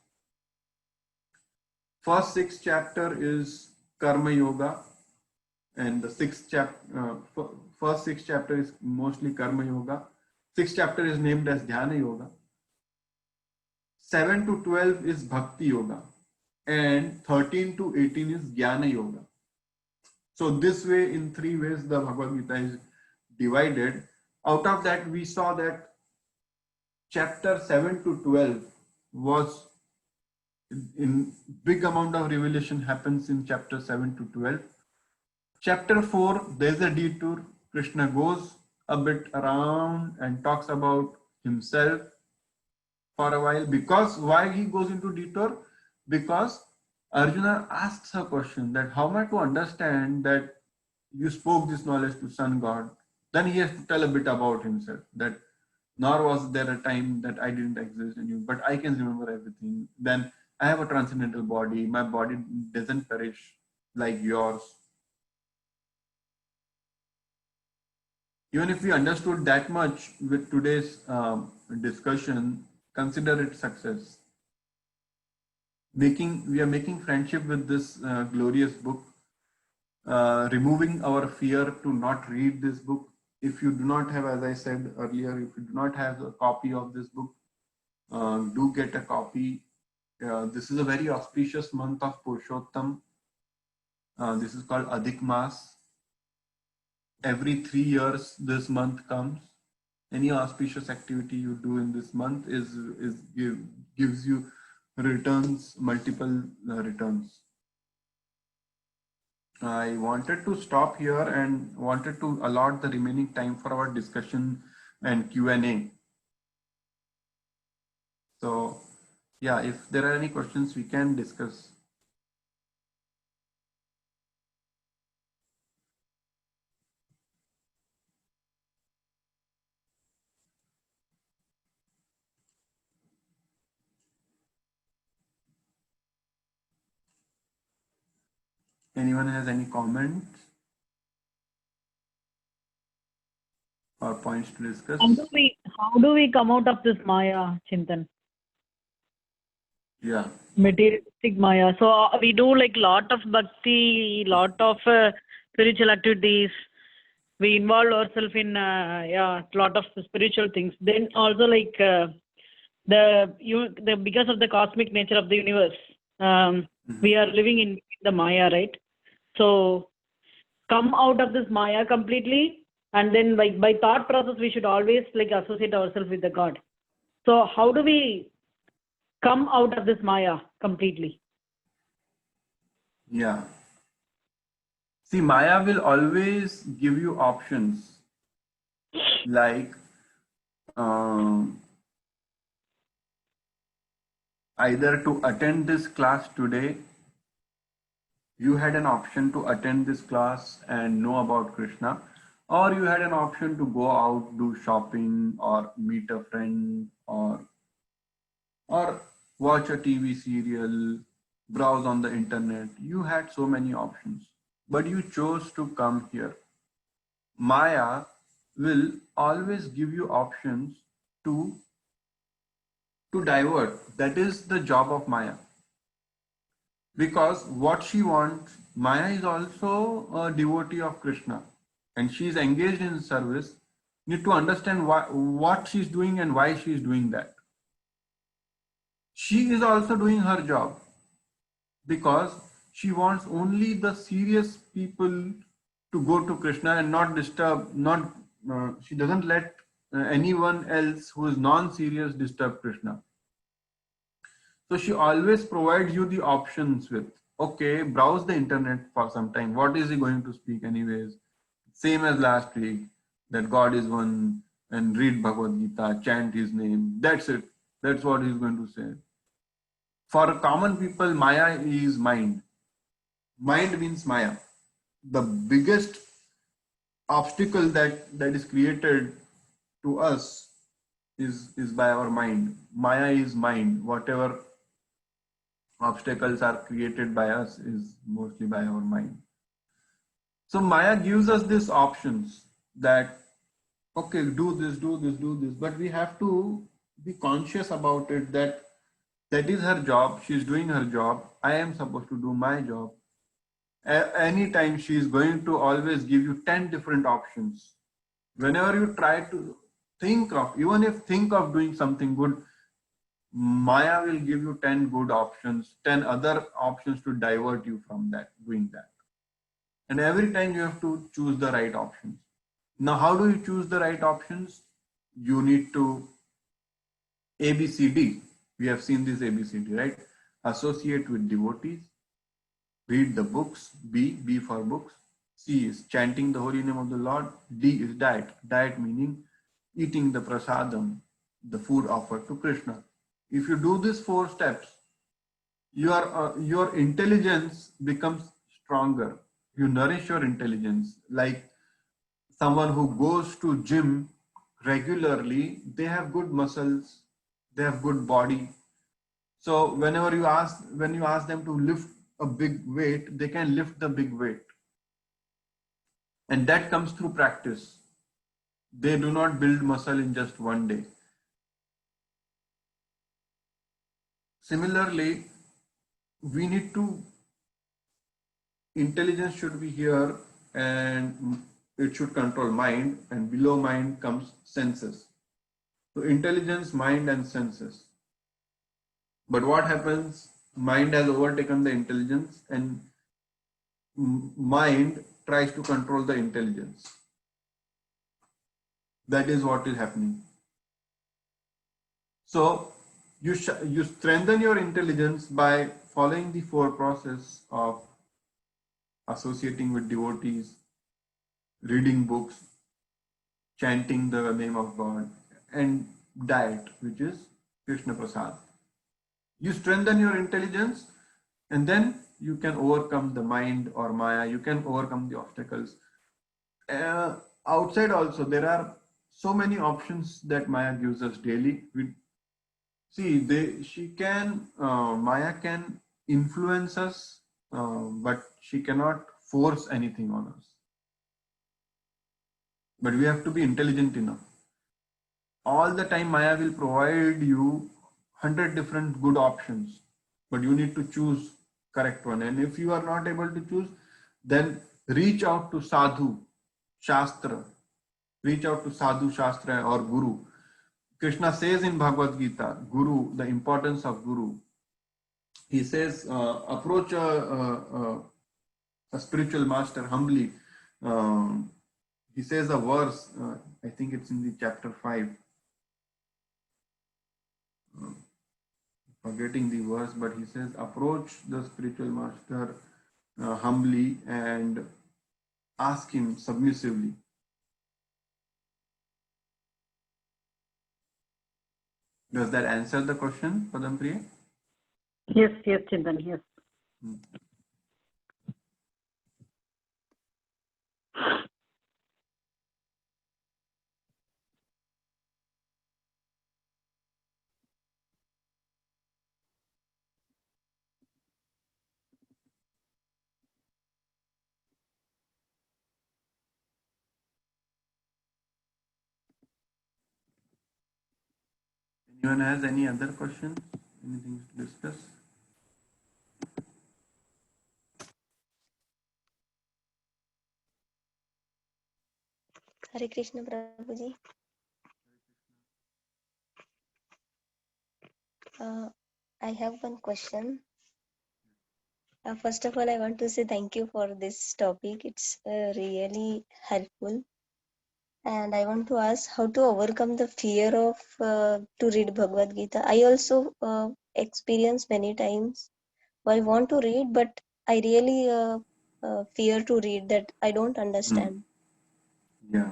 First 6 chapter is Karma Yoga, and the first 6 chapter is mostly Karma Yoga. 6th chapter is named as Dhyana Yoga. 7 to 12 is Bhakti Yoga, and 13 to 18 is Jnana Yoga. So this way, in 3 ways, the Bhagavad Gita is divided. Out of that, we saw that chapter 7 to 12 was in big amount of revelation happens in chapter 7 to 12. Chapter 4, there's a detour. Krishna goes a bit around and talks about himself for a while. Because why he goes into detour? Because Arjuna asks a question that how am I to understand that you spoke this knowledge to sun god? Then he has to tell a bit about himself, that nor was there a time that I didn't exist in you, but I can remember everything. Then I have a transcendental body. My body doesn't perish like yours. Even if we understood that much with today's discussion, consider it success. We are making friendship with this glorious book, removing our fear to not read this book. If you do not have, as I said earlier, if you do not have a copy of this book, do get a copy. This is a very auspicious month of Purushottam. This is called Adhik Mas. Every 3 years this month comes. Any auspicious activity you do in this month gives you returns, multiple returns. I wanted to stop here and wanted to allot the remaining time for our discussion and Q&A. So yeah, if there are any questions, we can discuss. Anyone has any comments or points to discuss?
How do we come out of this Maya, Chintan?
Yeah.
Materialistic Maya. So we do like lot of bhakti, lot of spiritual activities. We involve ourselves in lot of spiritual things. Then also like because of the cosmic nature of the universe, we are living in the Maya, right? So come out of this Maya completely, and then like by thought process we should always like associate ourselves with the God. So how do we come out of this Maya completely?
Yeah. See, Maya will always give you options like either to attend this class today, you had an option to attend this class and know about Krishna, or you had an option to go out, do shopping, or meet a friend, or watch a TV serial, browse on the internet. You had so many options, but you chose to come here. Maya will always give you options to divert. That is the job of Maya. Because what she wants, Maya is also a devotee of Krishna and she is engaged in service. You need to understand what she's doing and why she is doing that. She is also doing her job because she wants only the serious people to go to Krishna and not disturb, she doesn't let anyone else who is non-serious disturb Krishna. So she always provides you the options with, okay, browse the internet for some time. What is he going to speak anyways? Same as last week, that God is one, and read Bhagavad Gita, chant his name. That's it. That's what he's going to say. For common people, Maya is mind. Mind means Maya. The biggest obstacle that is created to us is by our mind. Maya is mind. Whatever obstacles are created by us is mostly by our mind. So Maya gives us these options that, okay, do this, but we have to be conscious about it, that is her job. She's doing her job. I am supposed to do my job. Anytime she is going to always give you 10 different options. Whenever you try to think of doing something good, Maya will give you 10 good options, 10 other options to divert you from doing that. And every time you have to choose the right options. Now, how do you choose the right options? You need to ABCD. We have seen this ABCD, right? Associate with devotees, read the books, B for books. C is chanting the holy name of the Lord. D is diet. Diet meaning eating the prasadam, the food offered to Krishna. If you do these 4 steps, your intelligence becomes stronger. You nourish your intelligence. Like someone who goes to gym regularly, they have good muscles, they have good body. So when you ask them to lift a big weight, they can lift the big weight. And that comes through practice. They do not build muscle in just one day. Similarly, we need to, intelligence should be here and it should control mind, and below mind comes senses. So intelligence, mind and senses. But what happens? Mind has overtaken the intelligence and mind tries to control the intelligence. That is what is happening. So you strengthen your intelligence by following the 4 process of associating with devotees, reading books, chanting the name of God, and diet, which is Krishna Prasad. You strengthen your intelligence and then you can overcome the mind or Maya, you can overcome the obstacles. Outside also, there are so many options that Maya gives us daily. Maya can influence us, but she cannot force anything on us. But we have to be intelligent enough. All the time Maya will provide you 100 different good options, but you need to choose correct one. And if you are not able to choose, then reach out to sadhu, shastra. Reach out to sadhu, shastra or guru. Krishna says in Bhagavad Gita, Guru, the importance of Guru. He says, approach a spiritual master humbly. he says a verse, I think it's in the chapter 5. Forgetting the verse, but he says, approach the spiritual master humbly and ask him submissively. Does that answer the question, Padampriya?
Yes, yes, Chintan, yes.
Anyone has any other question? Anything to discuss?
Hare Krishna Prabhuji. I have one question. First of all, I want to say thank you for this topic. It's really helpful. And I want to ask how to overcome the fear of to read Bhagavad Gita. I also experienced many times. I want to read, but I really fear to read that I don't understand.
Yeah.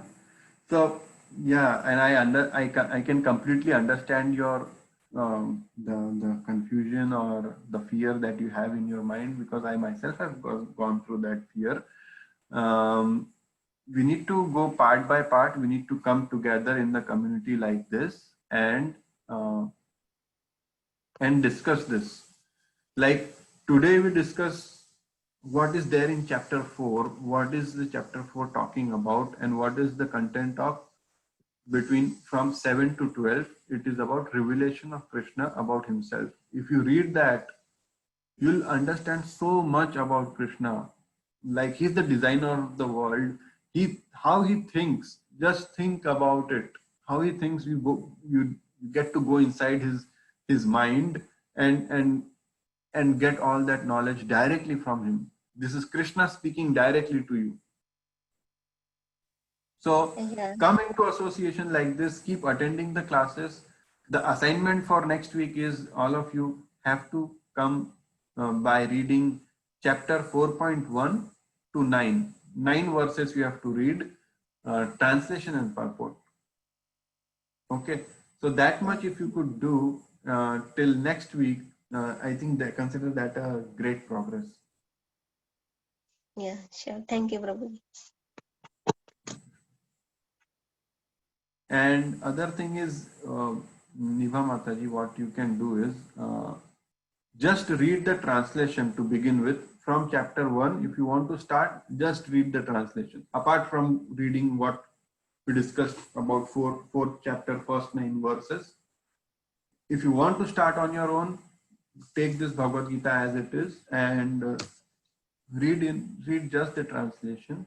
So yeah, and I can completely understand your the confusion or the fear that you have in your mind, because I myself have gone through that fear. We need to go part by part. We need to come together in the community like this and discuss this. Like today we discuss what is there in chapter 4, what is the chapter 4 talking about, and what is the content of between from 7 to 12. It is about revelation of Krishna about himself. If you read that, you'll understand so much about Krishna. Like he's the designer of the world. How he thinks, just think about it. How he thinks, you get to go inside his mind and get all that knowledge directly from him. This is Krishna speaking directly to you. So
Yeah.
come into association like this, keep attending the classes. The assignment for next week is all of you have to come by reading chapter 4.1 to 9. 9 verses you have to read, translation and purport. Okay, so that much if you could do till next week, I think that consider that a great progress.
Yeah, sure. Thank you, Prabhuji.
And other thing is, Niva Mataji, what you can do is just read the translation to begin with from chapter 1. If you want to start, just read the translation. Apart from reading what we discussed about fourth chapter, first 9 verses. If you want to start on your own, take this Bhagavad Gita as it is and read just the translation.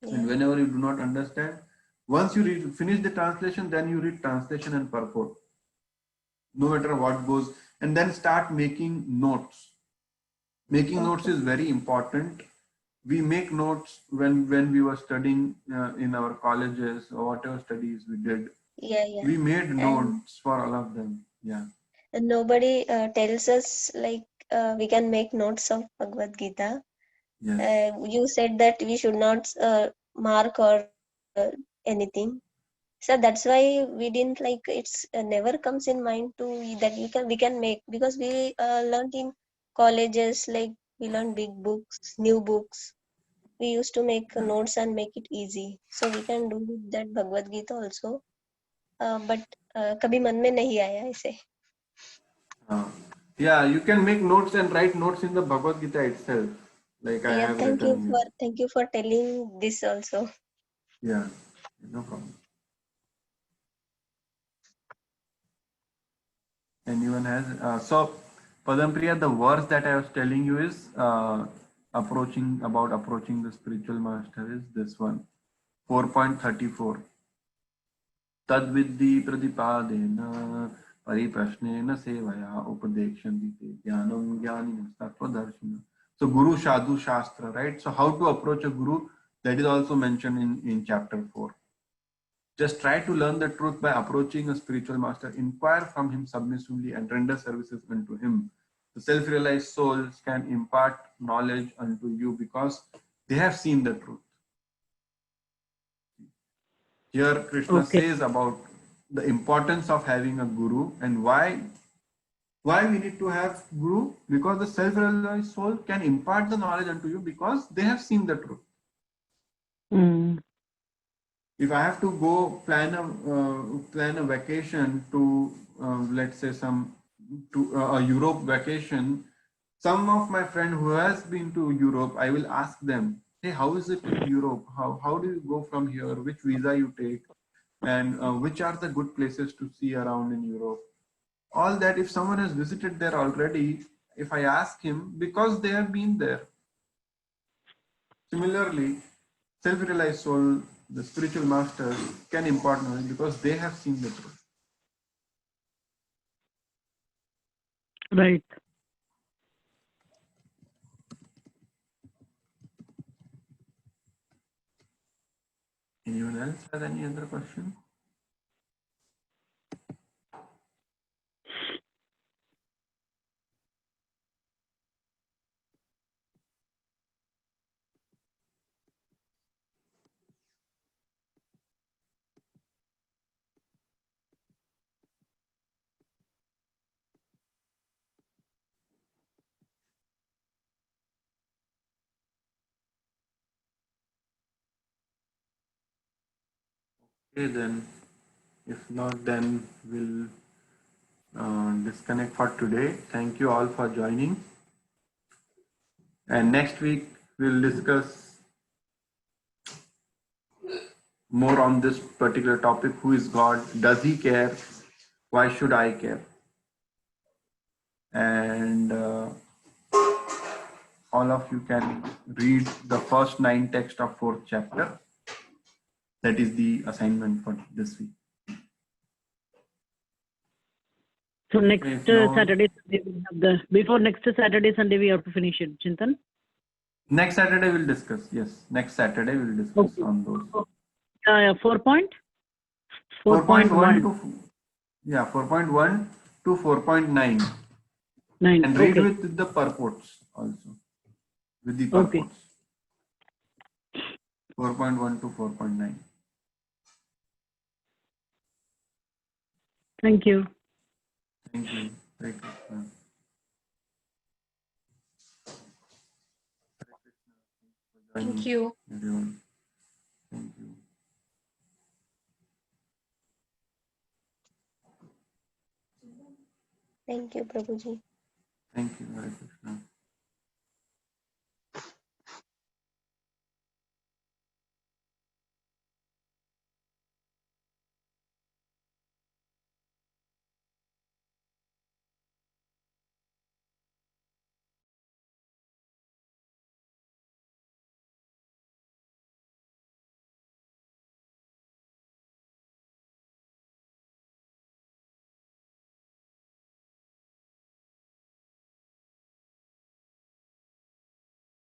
Yeah.
And whenever you do not understand, once you finish the translation, then you read translation and purport, no matter what goes, and then start making notes. Making notes is very important. We make notes when we were studying in our colleges or whatever studies we did.
Yeah, yeah.
We made notes for all of them. Yeah.
And nobody tells us like we can make notes of Bhagavad Gita.
Yes.
You said that we should not mark or anything. So that's why we didn't like it's never comes in mind to that we can make, because we learned in colleges, like we learned big books, new books. We used to make notes and make it easy. So we can do that Bhagavad Gita also. But कभी मन में नहीं आया ऐसे.
Yeah, you can make notes and write notes in the Bhagavad Gita itself. Like I have written here.
Thank you for telling this also.
Yeah, no problem. Anyone has? So, Padampriya, the verse that I was telling you is approaching the spiritual master is this one, 4.34. Tad viddhi pradipadena pariprashnena sevaya upadekshandi te jnanam jnaninas tattvadarshina. So, Guru Sadhu Shastra, right? So, how to approach a guru? That is also mentioned in chapter 4. Just try to learn the truth by approaching a spiritual master. Inquire from him submissively and render services unto him. The self-realized souls can impart knowledge unto you because they have seen the truth. Here Krishna
Okay.
says about the importance of having a guru and why we need to have guru, because the self-realized soul can impart the knowledge unto you because they have seen the truth.
Mm.
If I have to go plan a vacation to let's say a Europe vacation, some of my friend who has been to Europe, I will ask them, hey, how is it in Europe? How do you go from here? Which visa you take? And which are the good places to see around in Europe? All that, if someone has visited there already, if I ask him, because they have been there. Similarly, self-realized soul, the spiritual masters can impart knowledge because they have seen the truth.
Right.
Anyone else has any other question? Okay, then if not, then we'll disconnect for today. Thank you all for joining. And next week we'll discuss more on this particular topic. Who is God? Does he care? Why should I care? And all of you can read the first 9 texts of 4th chapter. That is the assignment for this week.
So next
If no-
Saturday, Sunday, we have before next Saturday, Sunday, we have to finish it, Chintan.
Next Saturday we'll discuss. Yes, next Saturday we'll discuss
Okay.
on those.
4.1
4.1 to 4.1 to 4.9,
9.
and read
Okay.
with the purports also. With the
Okay.
purports. 4.1 to 4.9.
Thank you.
Thank you. Hare Krishna. Hare Krishna. Thank
Thank you.
everyone. Thank you.
Thank you, Prabhuji.
Thank you. Hare Krishna.